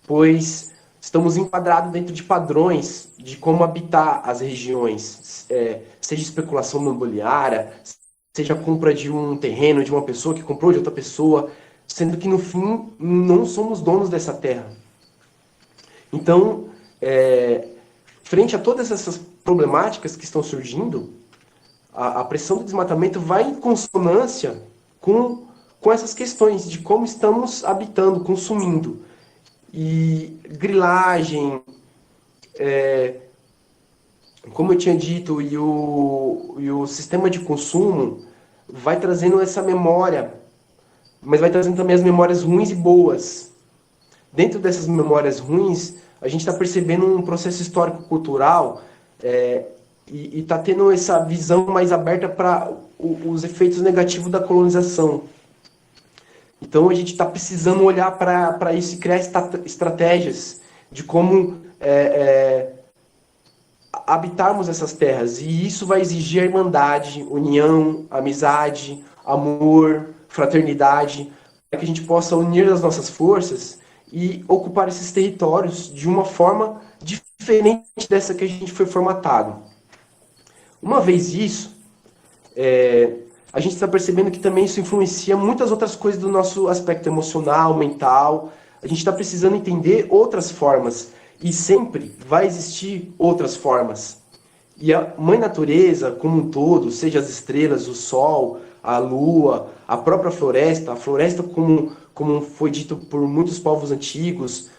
pois estamos enquadrados dentro de padrões de como habitar as regiões, seja especulação imobiliária, seja a compra de um terreno de uma pessoa que comprou de outra pessoa, sendo que, no fim, não somos donos dessa terra. Então, frente a todas essas problemáticas que estão surgindo, a pressão do desmatamento vai em consonância com essas questões de como estamos habitando, consumindo. E grilagem, como eu tinha dito, e o sistema de consumo vai trazendo essa memória, mas vai trazendo também as memórias ruins e boas. Dentro dessas memórias ruins, a gente está percebendo um processo histórico-cultural e está tendo essa visão mais aberta para os efeitos negativos da colonização. Então, a gente está precisando olhar para isso e criar estratégias de como habitarmos essas terras. E isso vai exigir a irmandade, união, amizade, amor, fraternidade, para que a gente possa unir as nossas forças e ocupar esses territórios de uma forma diferente dessa que a gente foi formatado. Uma vez isso, a gente está percebendo que também isso influencia muitas outras coisas do nosso aspecto emocional, mental. A gente está precisando entender outras formas e sempre vai existir outras formas. E a Mãe Natureza, como um todo, seja as estrelas, o sol, a lua, a própria floresta, a floresta como foi dito por muitos povos antigos,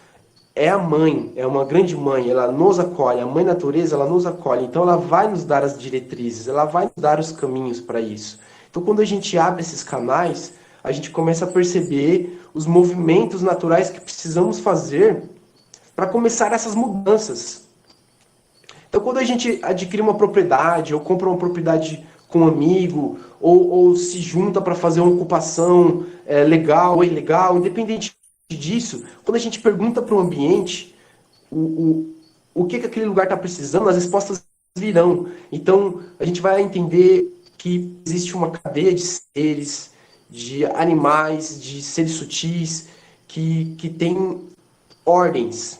é a mãe, é uma grande mãe, ela nos acolhe, a Mãe Natureza, ela nos acolhe, então ela vai nos dar as diretrizes, ela vai nos dar os caminhos para isso. Então, quando a gente abre esses canais, a gente começa a perceber os movimentos naturais que precisamos fazer para começar essas mudanças. Então, quando a gente adquire uma propriedade, ou compra uma propriedade com um amigo, ou se junta para fazer uma ocupação legal ou ilegal, independente disso, quando a gente pergunta para o ambiente o que aquele lugar está precisando, as respostas virão. Então, a gente vai entender que existe uma cadeia de seres, de animais, de seres sutis, que tem ordens.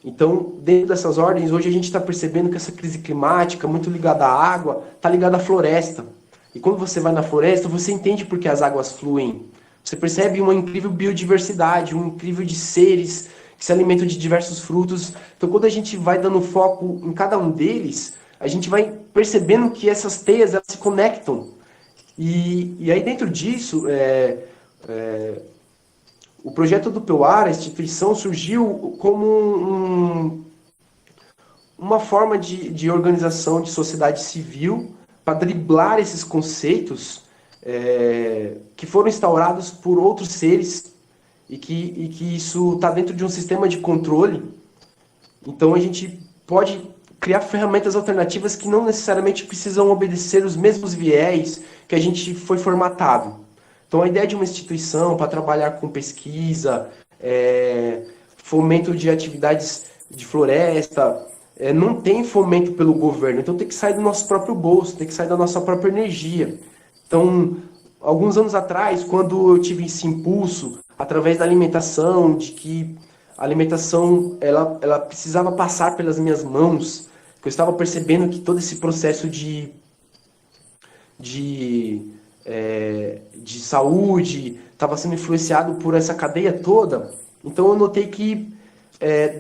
Então, dentro dessas ordens, hoje a gente está percebendo que essa crise climática, muito ligada à água, está ligada à floresta. E quando você vai na floresta, você entende por que as águas fluem. Você percebe uma incrível biodiversidade, um incrível de seres que se alimentam de diversos frutos. Então, quando a gente vai dando foco em cada um deles, a gente vai percebendo que essas teias elas se conectam. E aí dentro disso, o projeto do PEUAR, a instituição, surgiu como uma forma de organização de sociedade civil para driblar esses conceitos que foram instaurados por outros seres e que isso está dentro de um sistema de controle. Então a gente pode criar ferramentas alternativas que não necessariamente precisam obedecer os mesmos viés que a gente foi formatado. Então a ideia de uma instituição para trabalhar com pesquisa, fomento de atividades de floresta, não tem fomento pelo governo, então tem que sair do nosso próprio bolso, tem que sair da nossa própria energia. Então, alguns anos atrás, quando eu tive esse impulso, através da alimentação, de que a alimentação ela precisava passar pelas minhas mãos, que eu estava percebendo que todo esse processo de saúde estava sendo influenciado por essa cadeia toda, então eu notei que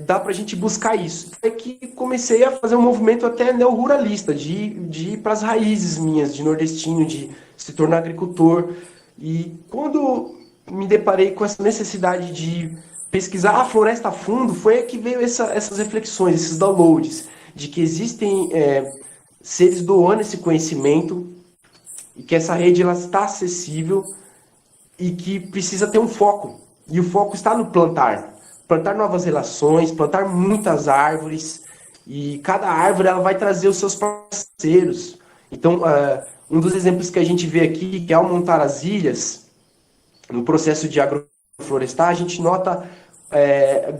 dá para a gente buscar isso. É que comecei a fazer um movimento até neo-ruralista, de ir para as raízes minhas, de nordestino, de se tornar agricultor. E quando me deparei com essa necessidade de pesquisar a floresta a fundo, foi que veio essas reflexões, esses downloads, de que existem seres doando esse conhecimento e que essa rede ela está acessível e que precisa ter um foco. E o foco está no plantar. Plantar novas relações, plantar muitas árvores, e cada árvore ela vai trazer os seus parceiros. Então, um dos exemplos que a gente vê aqui, que é ao montar as ilhas, no processo de agroflorestar, a gente nota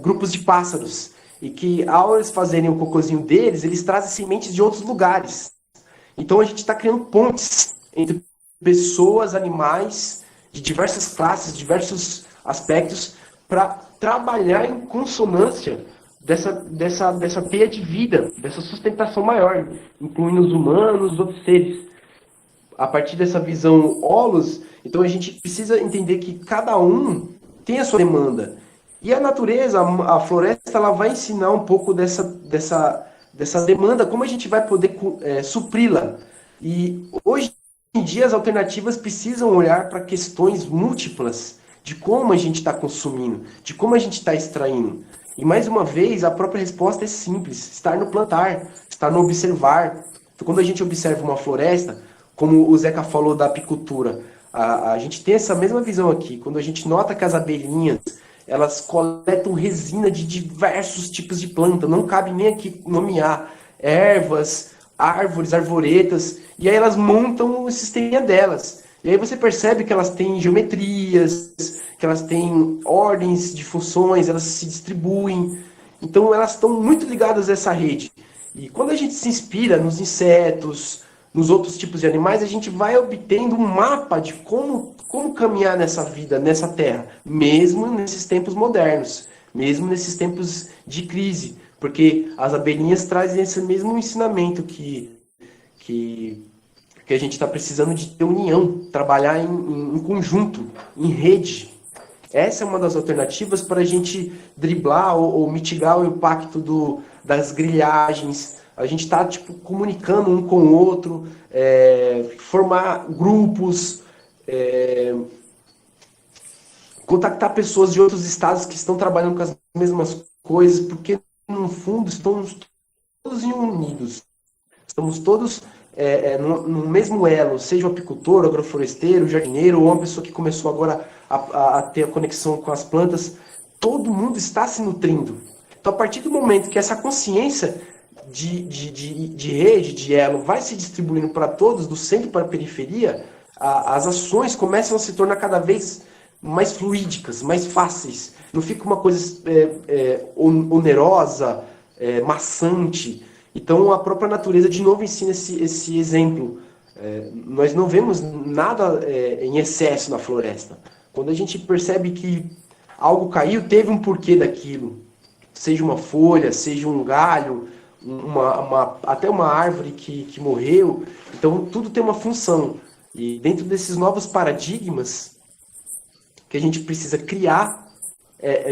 grupos de pássaros, e que ao eles fazerem o cocôzinho deles, eles trazem sementes de outros lugares. Então a gente está criando pontes entre pessoas, animais, de diversas classes, diversos aspectos, para trabalhar em consonância dessa teia de vida, dessa sustentação maior, incluindo os humanos, os outros seres. A partir dessa visão holos, então a gente precisa entender que cada um tem a sua demanda. E a natureza, a floresta, ela vai ensinar um pouco dessa demanda, como a gente vai poder supri-la. E hoje em dia as alternativas precisam olhar para questões múltiplas de como a gente está consumindo, de como a gente está extraindo. E mais uma vez, a própria resposta é simples, estar no plantar, estar no observar. Então, quando a gente observa uma floresta, como o Zeca falou da apicultura, a gente tem essa mesma visão aqui. Quando a gente nota que as abelhinhas, elas coletam resina de diversos tipos de planta, não cabe nem aqui nomear ervas, árvores, arvoretas, e aí elas montam o sistema delas. E aí você percebe que elas têm geometrias, que elas têm ordens de funções, elas se distribuem. Então elas estão muito ligadas a essa rede. E quando a gente se inspira nos insetos, nos outros tipos de animais, a gente vai obtendo um mapa de como caminhar nessa vida, nessa terra, mesmo nesses tempos modernos, mesmo nesses tempos de crise. Porque as abelhinhas trazem esse mesmo ensinamento que a gente está precisando de ter união, trabalhar em conjunto, em rede. Essa é uma das alternativas para a gente driblar ou mitigar o impacto das grilhagens. A gente está comunicando um com o outro, formar grupos, contactar pessoas de outros estados que estão trabalhando com as mesmas coisas, porque no fundo estamos todos unidos. Estamos todos no mesmo elo, seja o apicultor, o agrofloresteiro, o jardineiro, ou uma pessoa que começou agora a ter a conexão com as plantas. Todo mundo está se nutrindo. Então, a partir do momento que essa consciência de rede, de elo, vai se distribuindo para todos, do centro para a periferia, as ações começam a se tornar cada vez mais fluídicas, mais fáceis. Não fica uma coisa onerosa, maçante. Então, a própria natureza, de novo, ensina esse exemplo. Nós não vemos nada em excesso na floresta. Quando a gente percebe que algo caiu, teve um porquê daquilo. Seja uma folha, seja um galho, até uma árvore que morreu. Então, tudo tem uma função. E dentro desses novos paradigmas que a gente precisa criar,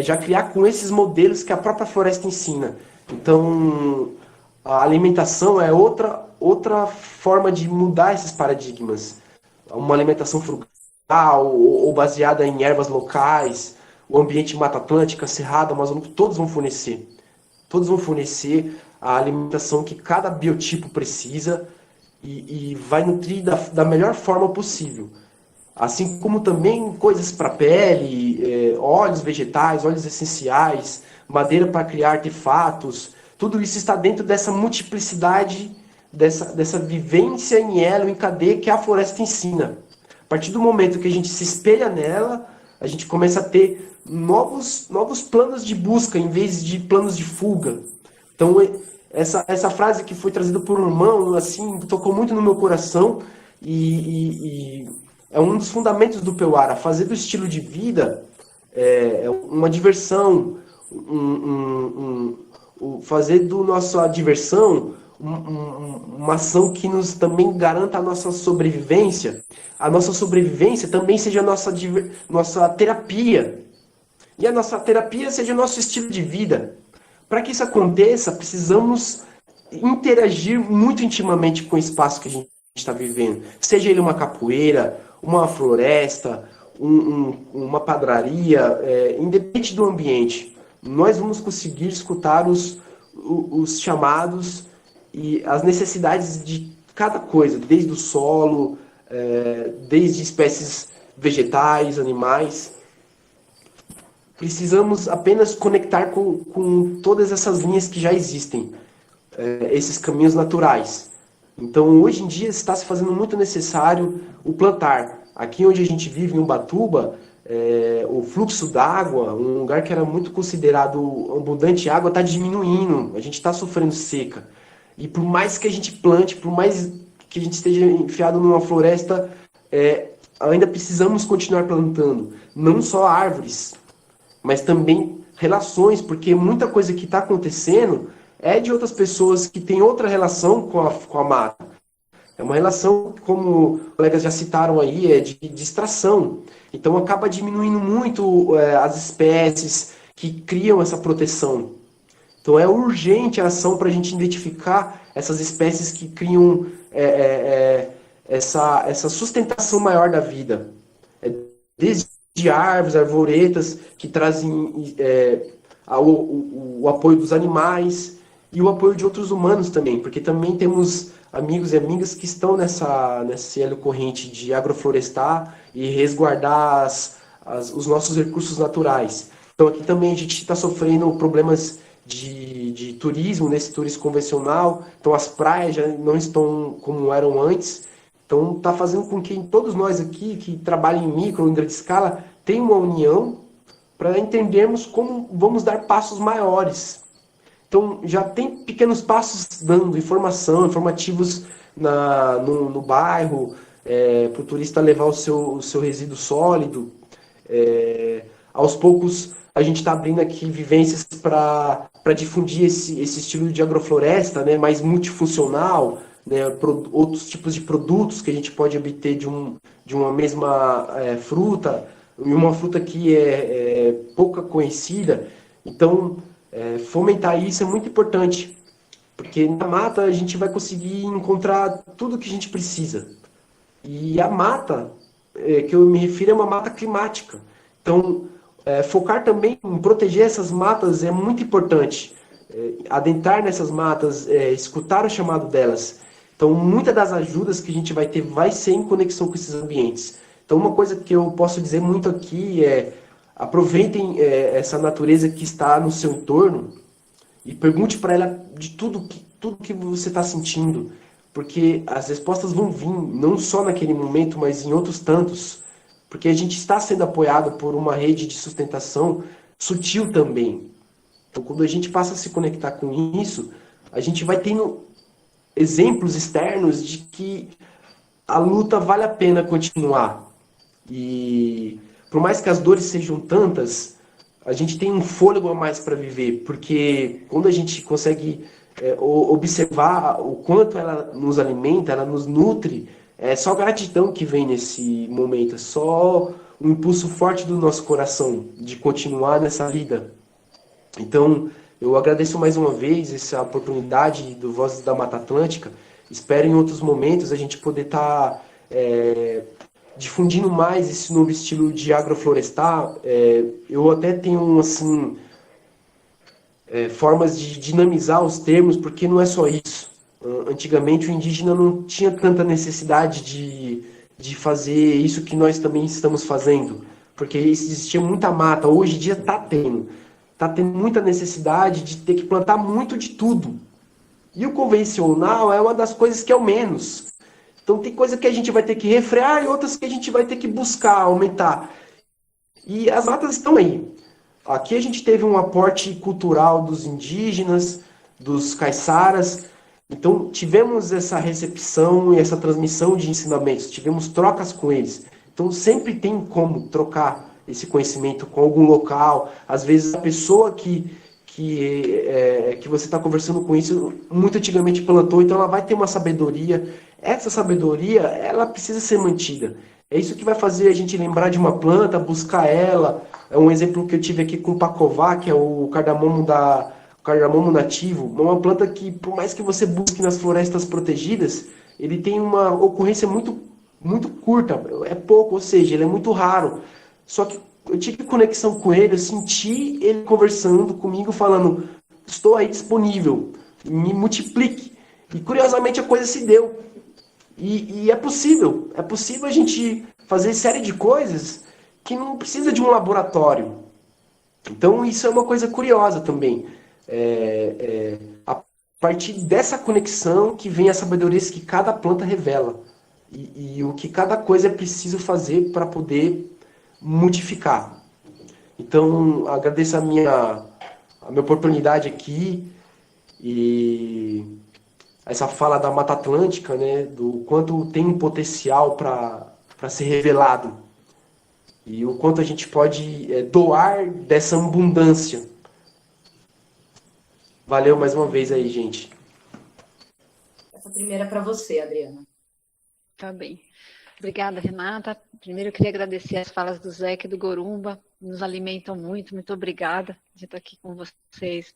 já criar com esses modelos que a própria floresta ensina. Então, a alimentação é outra forma de mudar esses paradigmas. Uma alimentação frugal ou baseada em ervas locais, o ambiente Mata Atlântica, Cerrado, Amazônico, todos vão fornecer. Todos vão fornecer a alimentação que cada biotipo precisa e vai nutrir da melhor forma possível. Assim como também coisas para pele, óleos vegetais, óleos essenciais, madeira para criar artefatos, tudo isso está dentro dessa multiplicidade, dessa vivência em elo, em cadeia que a floresta ensina. A partir do momento que a gente se espelha nela, a gente começa a ter novos planos de busca em vez de planos de fuga. Então, essa frase que foi trazida por um irmão, assim, tocou muito no meu coração e é um dos fundamentos do Peuara. Fazer do estilo de vida uma diversão, fazer do nossa diversão uma ação que nos também garanta a nossa sobrevivência também seja a nossa terapia. E a nossa terapia seja o nosso estilo de vida. Para que isso aconteça, precisamos interagir muito intimamente com o espaço que a gente está vivendo. Seja ele uma capoeira, uma floresta, uma padraria, independente do ambiente. Nós vamos conseguir escutar os chamados e as necessidades de cada coisa, desde o solo, desde espécies vegetais, animais. Precisamos apenas conectar com todas essas linhas que já existem, esses caminhos naturais. Então, hoje em dia, está se fazendo muito necessário o plantar. Aqui onde a gente vive, em Ubatuba, o fluxo d'água, um lugar que era muito considerado abundante de água, está diminuindo. A gente está sofrendo seca. E por mais que a gente plante, por mais que a gente esteja enfiado numa floresta, ainda precisamos continuar plantando. Não só árvores, mas também relações, porque muita coisa que está acontecendo é de outras pessoas que têm outra relação com a mata. É uma relação, como os colegas já citaram aí, de distração. Então acaba diminuindo muito as espécies que criam essa proteção. Então é urgente a ação para a gente identificar essas espécies que criam essa sustentação maior da vida. Desde árvores, arvoretas, que trazem o apoio dos animais e o apoio de outros humanos também, porque também temos amigos e amigas que estão nesse elo corrente de agroflorestar e resguardar os nossos recursos naturais. Então aqui também a gente está sofrendo problemas de turismo, nesse turismo convencional, então as praias já não estão como eram antes, então está fazendo com que todos nós aqui que trabalham em micro ou em grande escala tenham uma união para entendermos como vamos dar passos maiores. Então já tem pequenos passos dando informativos no bairro, para o turista levar o seu resíduo sólido. Aos poucos a gente está abrindo aqui vivências para difundir esse estilo de agrofloresta, né, mais multifuncional, né, outros tipos de produtos que a gente pode obter de uma mesma fruta, e uma fruta que é pouca conhecida. Então, fomentar isso é muito importante, porque na mata a gente vai conseguir encontrar tudo que a gente precisa. E a mata, que eu me refiro, é uma mata climática. Então, focar também em proteger essas matas é muito importante. Adentrar nessas matas, escutar o chamado delas. Então, muitas das ajudas que a gente vai ter vai ser em conexão com esses ambientes. Então, uma coisa que eu posso dizer muito aqui é: aproveitem essa natureza que está no seu entorno e pergunte para ela de tudo que você está sentindo, porque as respostas vão vir, não só naquele momento, mas em outros tantos, porque a gente está sendo apoiado por uma rede de sustentação sutil também. Então, quando a gente passa a se conectar com isso, a gente vai tendo exemplos externos de que a luta vale a pena continuar. E por mais que as dores sejam tantas, a gente tem um fôlego a mais para viver, porque quando a gente consegue observar o quanto ela nos alimenta, ela nos nutre, é só gratidão que vem nesse momento, é só um impulso forte do nosso coração de continuar nessa vida. Então, Eu agradeço mais uma vez essa oportunidade do Vozes da Mata Atlântica. Espero em outros momentos a gente poder estar difundindo mais esse novo estilo de agroflorestar. Eu até tenho assim, formas de dinamizar os termos, porque não é só isso. Antigamente o indígena não tinha tanta necessidade de fazer isso que nós também estamos fazendo, porque existia muita mata. Hoje em dia está tendo muita necessidade de ter que plantar muito de tudo. E o convencional é uma das coisas que é o menos. Então tem coisa que a gente vai ter que refrear e outras que a gente vai ter que buscar, aumentar. E as matas estão aí. Aqui a gente teve um aporte cultural dos indígenas, dos caiçaras. Então tivemos essa recepção e essa transmissão de ensinamentos, tivemos trocas com eles. Então sempre tem como trocar esse conhecimento com algum local. Às vezes a pessoa que você está conversando com isso, muito antigamente plantou, então ela vai ter uma sabedoria. Essa sabedoria, ela precisa ser mantida. É isso que vai fazer a gente lembrar de uma planta, buscar ela. É um exemplo que eu tive aqui com o pacová, que é o cardamomo nativo. Uma planta que, por mais que você busque nas florestas protegidas, ele tem uma ocorrência muito, muito curta. É pouco, ou seja, ele é muito raro. Só que eu tive conexão com ele, eu senti ele conversando comigo, falando: estou aí disponível, me multiplique. E curiosamente a coisa se deu. E é possível a gente fazer série de coisas que não precisa de um laboratório. Então isso é uma coisa curiosa também. A partir dessa conexão que vem a sabedoria que cada planta revela. E o que cada coisa é preciso fazer para poder multiplicar. Então agradeço a minha oportunidade aqui e essa fala da Mata Atlântica, né, do quanto tem um potencial para ser revelado e o quanto a gente pode doar dessa abundância. Valeu mais uma vez aí, gente. Essa primeira é para você, Adriana. Tá bem. Obrigada, Renata. Primeiro eu queria agradecer as falas do Zeca e do Gorumba, nos alimentam muito, muito obrigada de estar aqui com vocês.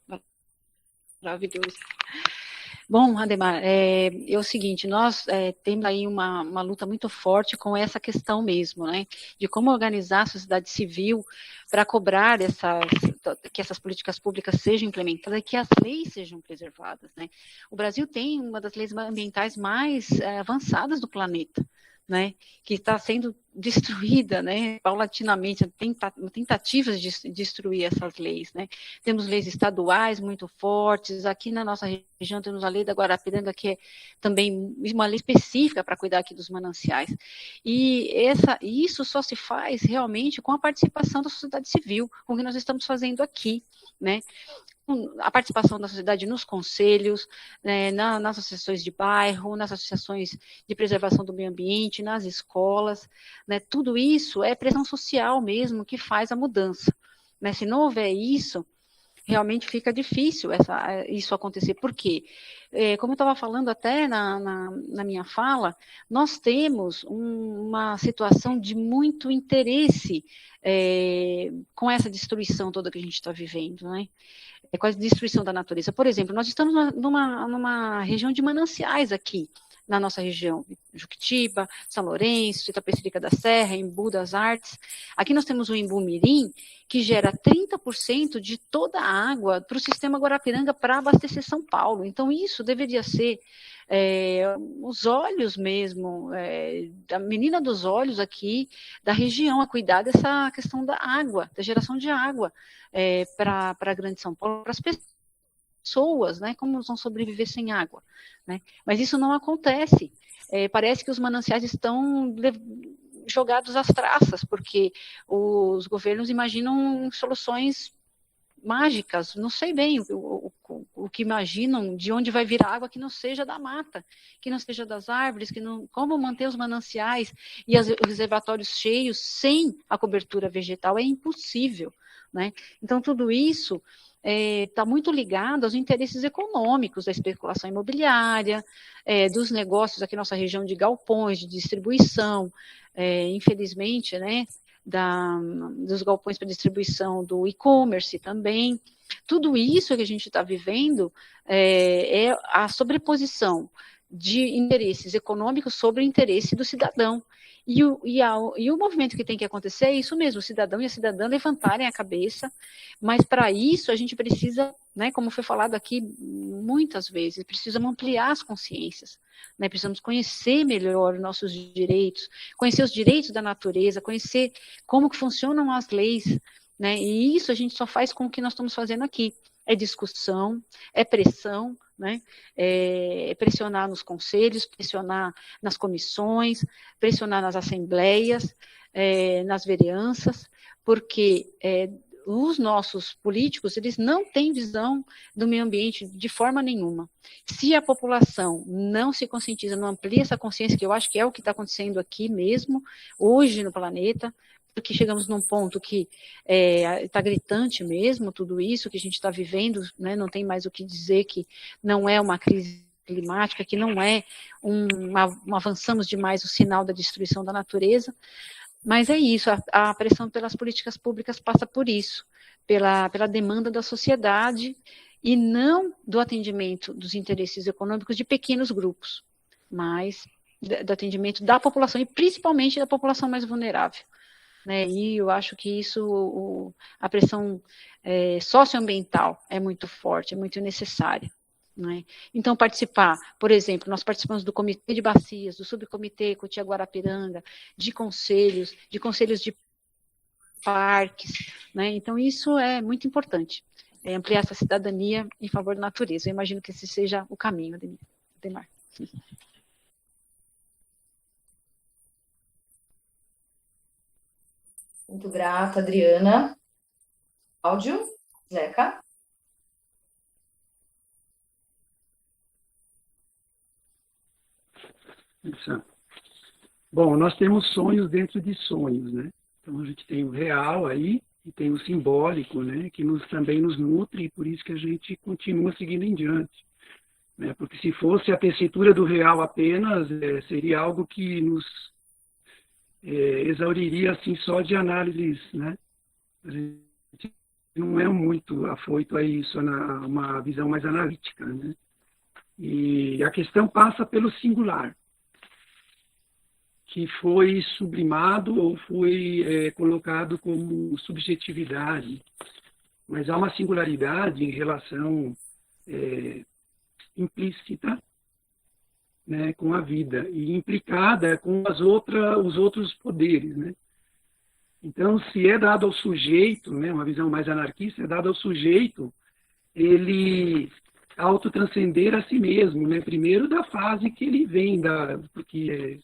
Maravilhoso. Bom, Ademar, é o seguinte, nós temos aí uma luta muito forte com essa questão mesmo, né, de como organizar a sociedade civil para cobrar que essas políticas públicas sejam implementadas e que as leis sejam preservadas, né. O Brasil tem uma das leis ambientais mais avançadas do planeta, né, que está sendo destruída, né, paulatinamente, tentativas de destruir essas leis, né. Temos leis estaduais muito fortes, aqui na nossa região temos a lei da Guarapiranga, que é também uma lei específica para cuidar aqui dos mananciais, e isso só se faz realmente com a participação da sociedade civil, com o que nós estamos fazendo aqui, né. A participação da sociedade nos conselhos, né, nas associações de bairro, nas associações de preservação do meio ambiente, nas escolas, né, tudo isso é pressão social mesmo que faz a mudança, né, se não houver isso, realmente fica difícil isso acontecer. Por quê? Como eu estava falando até na minha fala, nós temos uma situação de muito interesse com essa destruição toda que a gente está vivendo, né? Com a destruição da natureza. Por exemplo, nós estamos numa região de mananciais aqui, na nossa região, Juquitiba, São Lourenço, Itapecerica da Serra, Embu das Artes. Aqui nós temos o Embu Mirim, que gera 30% de toda a água para o sistema Guarapiranga para abastecer São Paulo. Então, isso deveria ser os olhos mesmo, da menina dos olhos aqui da região, a cuidar dessa questão da água, da geração de água para a Grande São Paulo, para as pessoas, né, como vão sobreviver sem água, né? Mas isso não acontece. Parece que os mananciais estão jogados às traças, porque os governos imaginam soluções mágicas, não sei bem o que imaginam, de onde vai vir a água que não seja da mata, que não seja das árvores, como manter os mananciais e os reservatórios cheios sem a cobertura vegetal, é impossível, né? Então, tudo isso está muito ligado aos interesses econômicos, da especulação imobiliária, dos negócios aqui na nossa região de galpões, de distribuição, infelizmente, né? dos galpões para distribuição do e-commerce também. Tudo isso que a gente está vivendo é a sobreposição de interesses econômicos sobre o interesse do cidadão. E o movimento que tem que acontecer é isso mesmo, o cidadão e a cidadã levantarem a cabeça, mas para isso a gente precisa, né, como foi falado aqui muitas vezes, precisamos ampliar as consciências, né, precisamos conhecer melhor os nossos direitos, conhecer os direitos da natureza, conhecer como que funcionam as leis, né, e isso a gente só faz com o que nós estamos fazendo aqui, é discussão, é pressão, né? Pressionar nos conselhos, pressionar nas comissões, pressionar nas assembleias, nas vereanças, porque os nossos políticos, eles não têm visão do meio ambiente de forma nenhuma. Se a população não se conscientiza, não amplia essa consciência, que eu acho que é o que está acontecendo aqui mesmo, hoje no planeta, porque chegamos num ponto que está gritante mesmo, tudo isso que a gente está vivendo, né, não tem mais o que dizer que não é uma crise climática, que não é avançamos demais o sinal da destruição da natureza, mas é isso, a pressão pelas políticas públicas passa por isso, pela demanda da sociedade e não do atendimento dos interesses econômicos de pequenos grupos, mas do atendimento da população e principalmente da população mais vulnerável. Né, e eu acho que isso, a pressão socioambiental é muito forte, é muito necessária. Né? Então, participar, por exemplo, nós participamos do Comitê de Bacias, do Subcomitê Cotia-Guarapiranga, de conselhos de parques, né? Então isso é muito importante, ampliar essa cidadania em favor da natureza. Eu imagino que esse seja o caminho, Ademar. Muito grata, Adriana. Áudio, Zeca. Isso. Bom, nós temos sonhos dentro de sonhos, né? Então a gente tem o real aí e tem o simbólico, né? Que também nos nutre e por isso que a gente continua seguindo em diante. Né? Porque se fosse a tessitura do real apenas, seria algo que nos exauriria assim só de análises, né? A gente não é muito afoito a isso, a uma visão mais analítica, né? E a questão passa pelo singular, que foi sublimado ou foi colocado como subjetividade, mas há uma singularidade em relação implícita, né, com a vida e implicada com os outros poderes, né? Então, se é dado ao sujeito, né, uma visão mais anarquista, é dado ao sujeito ele autotranscender a si mesmo, né? Primeiro da fase que ele vem, porque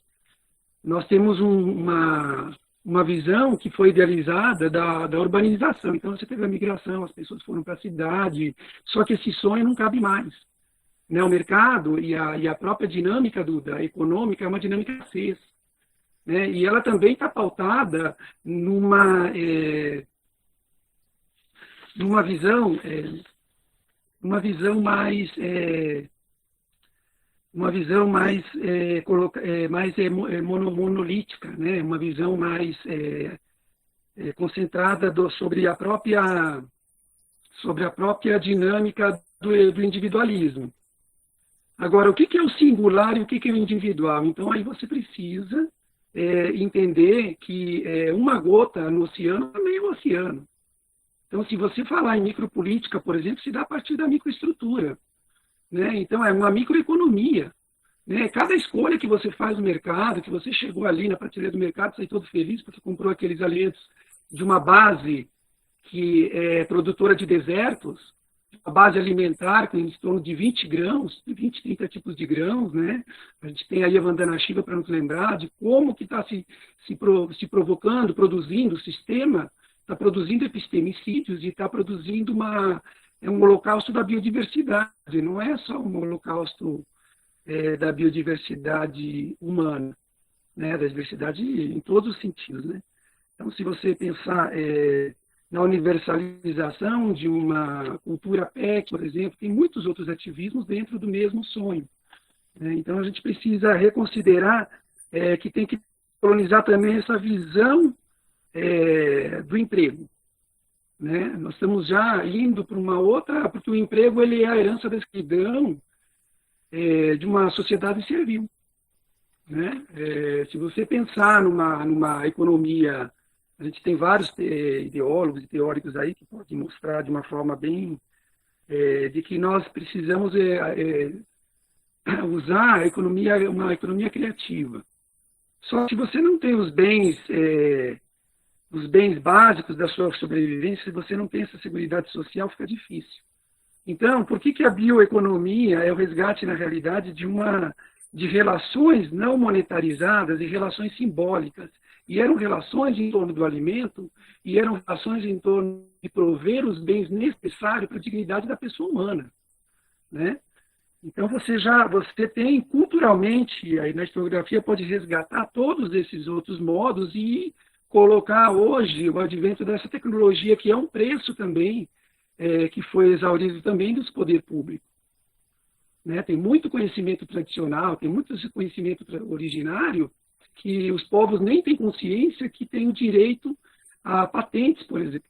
nós temos uma visão que foi idealizada da urbanização. Então, você teve a migração, as pessoas foram para a cidade, só que esse sonho não cabe mais. Né? O mercado e a própria dinâmica da econômica é uma dinâmica de escassez. Né? E ela também está pautada numa visão mais monolítica, né? Uma visão mais concentrada sobre a própria dinâmica do individualismo. Agora, o que é o singular e o que é o individual? Então, aí você precisa entender que uma gota no oceano também é um oceano. Então, se você falar em micropolítica, por exemplo, se dá a partir da microestrutura. Né? Então, é uma microeconomia. Né? Cada escolha que você faz no mercado, que você chegou ali na prateleira do mercado, sai todo feliz porque comprou aqueles alimentos de uma base que é produtora de desertos, a base alimentar com em torno de 20 grãos, 20, 30 tipos de grãos, né? A gente tem aí a Vandana Shiva para nos lembrar de como que está se provocando, produzindo, o sistema está produzindo epistemicídios e está produzindo um holocausto da biodiversidade, não é só um holocausto da biodiversidade humana, né? Da diversidade em todos os sentidos, né? Então, se você pensar na universalização de uma cultura PEC, por exemplo, tem muitos outros ativismos dentro do mesmo sonho. Né? Então, a gente precisa reconsiderar que tem que colonizar também essa visão do emprego, né? Nós estamos já indo para uma outra, porque o emprego ele é a herança da escravidão de uma sociedade servil, né? Se você pensar numa economia, a gente tem vários ideólogos e teóricos aí que podem mostrar de uma forma bem de que nós precisamos usar a economia, uma economia criativa. Só que se você não tem os bens básicos da sua sobrevivência, se você não tem essa seguridade social, fica difícil. Então, por que a bioeconomia é o resgate, na realidade, de relações não monetarizadas e relações simbólicas? E eram relações em torno do alimento, e eram relações em torno de prover os bens necessários para a dignidade da pessoa humana, né? Então, você tem culturalmente, aí na historiografia pode resgatar todos esses outros modos e colocar hoje o advento dessa tecnologia, que é um preço também, que foi exaurido também dos poderes públicos, né? Tem muito conhecimento tradicional, tem muito conhecimento originário, que os povos nem têm consciência que têm o direito a patentes, por exemplo,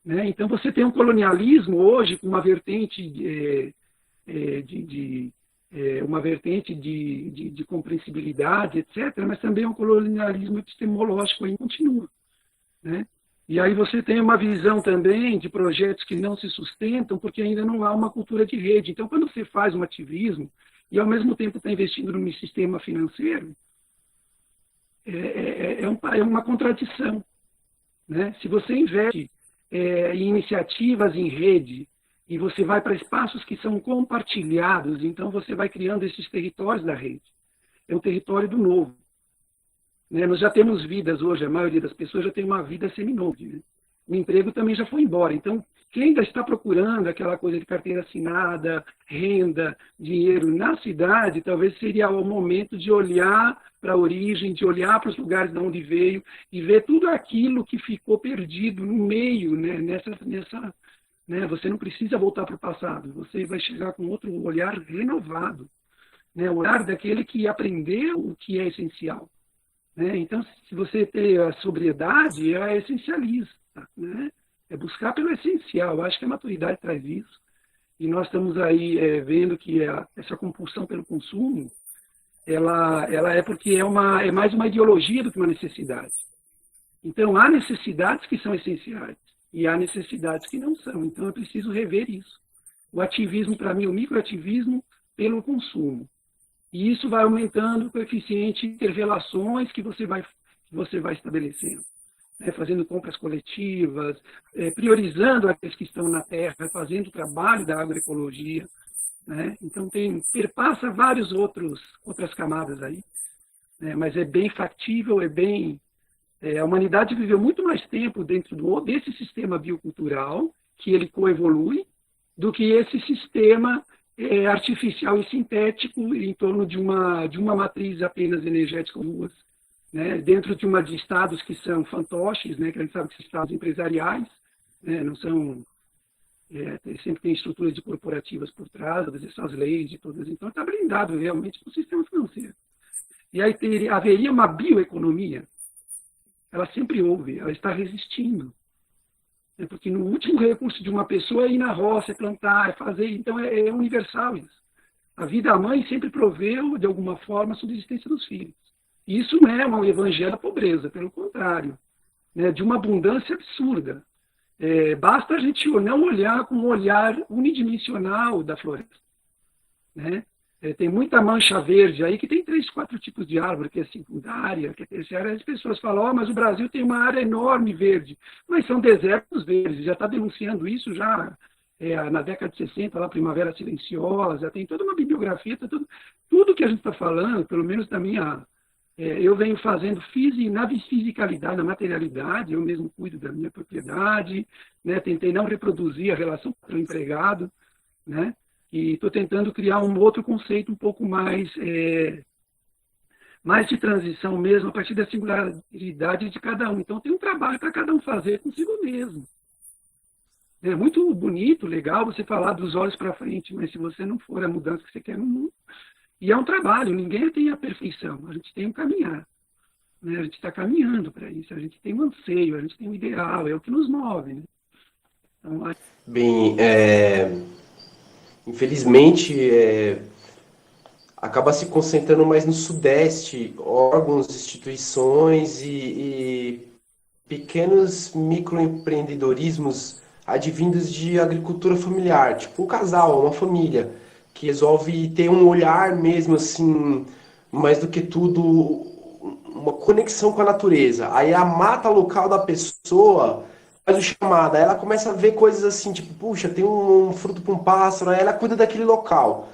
né? Então, você tem um colonialismo hoje com uma vertente uma vertente de compreensibilidade, etc., mas também um colonialismo epistemológico aí continua, né? E aí você tem uma visão também de projetos que não se sustentam porque ainda não há uma cultura de rede. Então, quando você faz um ativismo e, ao mesmo tempo, está investindo num sistema financeiro, é uma contradição, né? Se você investe em iniciativas em rede e você vai para espaços que são compartilhados, então você vai criando esses territórios da rede. É um território do novo, né? Nós já temos vidas hoje, a maioria das pessoas já tem uma vida seminômade, né? O emprego também já foi embora. Então, quem ainda está procurando aquela coisa de carteira assinada, renda, dinheiro na cidade, talvez seria o momento de olhar para a origem, de olhar para os lugares de onde veio e ver tudo aquilo que ficou perdido no meio, né? Né? Você não precisa voltar para o passado, você vai chegar com outro olhar renovado, né? O olhar daquele que aprendeu o que é essencial, né? Então, se você tem a sobriedade, é essencialista, né? É buscar pelo essencial. Eu acho que a maturidade traz isso. E nós estamos aí vendo que essa compulsão pelo consumo, ela é porque é mais uma ideologia do que uma necessidade. Então, há necessidades que são essenciais e há necessidades que não são. Então, é preciso rever isso. O ativismo, para mim, o microativismo pelo consumo. E isso vai aumentando o coeficiente de interrelações que você vai estabelecendo, né? Fazendo compras coletivas, priorizando aqueles que estão na terra, fazendo o trabalho da agroecologia, né? Então, perpassa várias outras camadas aí, né? Mas é bem factível, a humanidade viveu muito mais tempo dentro desse sistema biocultural, que ele coevolui, do que esse sistema artificial e sintético em torno de uma matriz apenas energética ou duas, né? Dentro de estados que são fantoches, né? Que a gente sabe que são estados empresariais, né? Não são... sempre tem estruturas de corporativas por trás, essas leis de todas. Então, está blindado realmente no sistema financeiro. E aí haveria uma bioeconomia. Ela sempre houve, ela está resistindo. Porque no último recurso de uma pessoa é ir na roça, é plantar, é fazer. Então, é universal isso. A vida mãe sempre proveu, de alguma forma, a subsistência dos filhos. E isso não é um evangelho da pobreza, pelo contrário, né? De uma abundância absurda. Basta a gente não olhar com um olhar unidimensional da floresta, né? Tem muita mancha verde aí que tem 3, 4 tipos de árvore, que é secundária, que é terciária. As pessoas falam, mas o Brasil tem uma área enorme verde. Mas são desertos verdes, já está denunciando isso já na década de 60, lá Primavera Silenciosa, tem toda uma bibliografia, tudo que a gente está falando, pelo menos da minha... eu venho fazendo na fisicalidade, na materialidade, eu mesmo cuido da minha propriedade, né? Tentei não reproduzir a relação com o empregado, né? E estou tentando criar um outro conceito um pouco mais de transição mesmo, a partir da singularidade de cada um. Então, tem um trabalho para cada um fazer consigo mesmo. É muito bonito, legal você falar dos olhos para frente, mas se você não for a mudança que você quer no mundo... E é um trabalho, ninguém tem a perfeição, a gente tem um caminhar. né? A gente está caminhando para isso, a gente tem um anseio, a gente tem um ideal, é o que nos move, né? Então, Bem, infelizmente, acaba se concentrando mais no Sudeste, órgãos, instituições e pequenos microempreendedorismos advindos de agricultura familiar, tipo um casal, uma família, que resolve ter um olhar mesmo assim, mais do que tudo, uma conexão com a natureza. Aí a mata local da pessoa faz o chamado, aí ela começa a ver coisas assim, tipo, puxa, tem um fruto para um pássaro, aí ela cuida daquele local.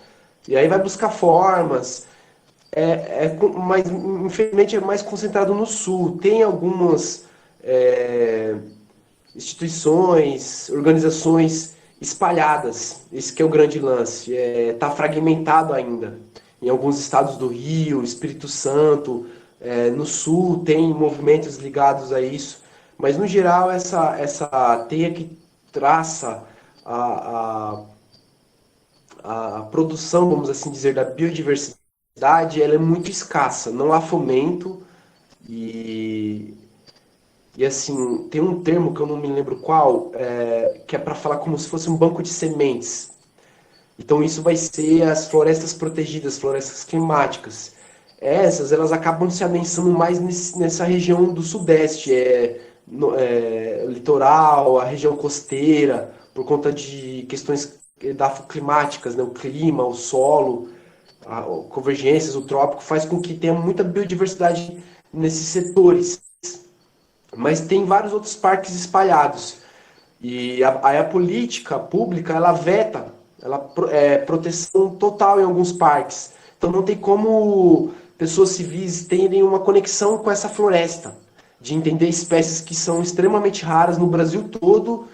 E aí vai buscar formas, mas infelizmente é mais concentrado no sul. Tem algumas instituições, organizações espalhadas. Esse que é o grande lance. Tá fragmentado ainda. Em alguns estados do Rio, Espírito Santo, no sul tem movimentos ligados a isso. Mas no geral essa teia que traça a, a produção, vamos assim dizer, da biodiversidade, ela é muito escassa. Não há fomento e assim, tem um termo que eu não me lembro qual, que é para falar como se fosse um banco de sementes. Então isso vai ser as florestas protegidas, florestas climáticas. Essas, elas acabam se adensando mais nessa região do Sudeste, litoral, a região costeira, por conta de questões climáticas, né? O clima, o solo, convergências, o trópico, faz com que tenha muita biodiversidade nesses setores. Mas tem vários outros parques espalhados. E a política pública, ela veta proteção total em alguns parques. Então não tem como pessoas civis terem uma conexão com essa floresta, de entender espécies que são extremamente raras no Brasil todo,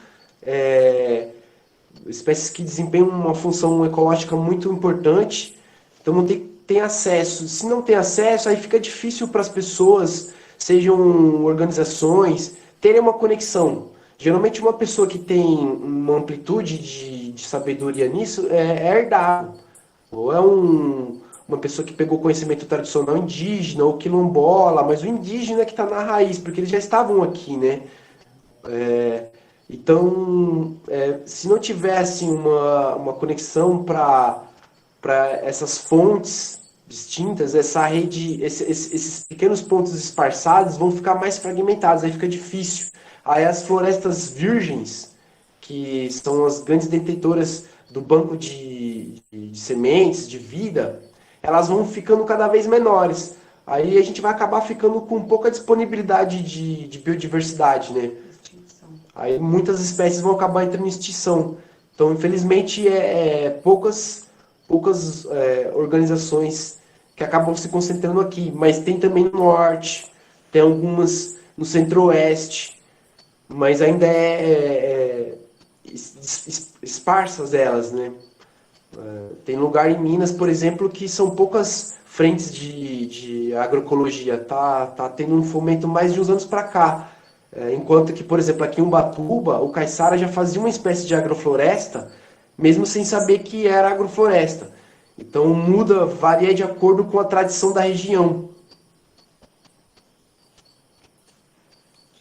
espécies que desempenham uma função ecológica muito importante. Então não tem acesso. Se não tem acesso, aí fica difícil para as pessoas, sejam organizações, terem uma conexão. Geralmente uma pessoa que tem uma amplitude de sabedoria nisso é herdado. Ou é uma pessoa que pegou conhecimento tradicional indígena ou quilombola, mas o indígena que está na raiz, porque eles já estavam aqui, né? Então, se não tivesse uma conexão para essas fontes distintas, essa rede, esses pequenos pontos esparçados vão ficar mais fragmentados, aí fica difícil. Aí as florestas virgens, que são as grandes detentoras do banco de sementes, de vida, elas vão ficando cada vez menores. Aí a gente vai acabar ficando com pouca disponibilidade de biodiversidade, né? Aí muitas espécies vão acabar entrando em extinção. Então, infelizmente, poucas organizações que acabam se concentrando aqui. Mas tem também no norte, tem algumas no centro-oeste, mas ainda esparsas elas, né? Tem lugar em Minas, por exemplo, que são poucas frentes de agroecologia. Tá tendo um fomento mais de uns anos para cá. Enquanto que, por exemplo, aqui em Ubatuba, o caiçara já fazia uma espécie de agrofloresta, mesmo sem saber que era agrofloresta. Então varia de acordo com a tradição da região.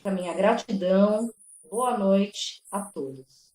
A minha gratidão, boa noite a todos.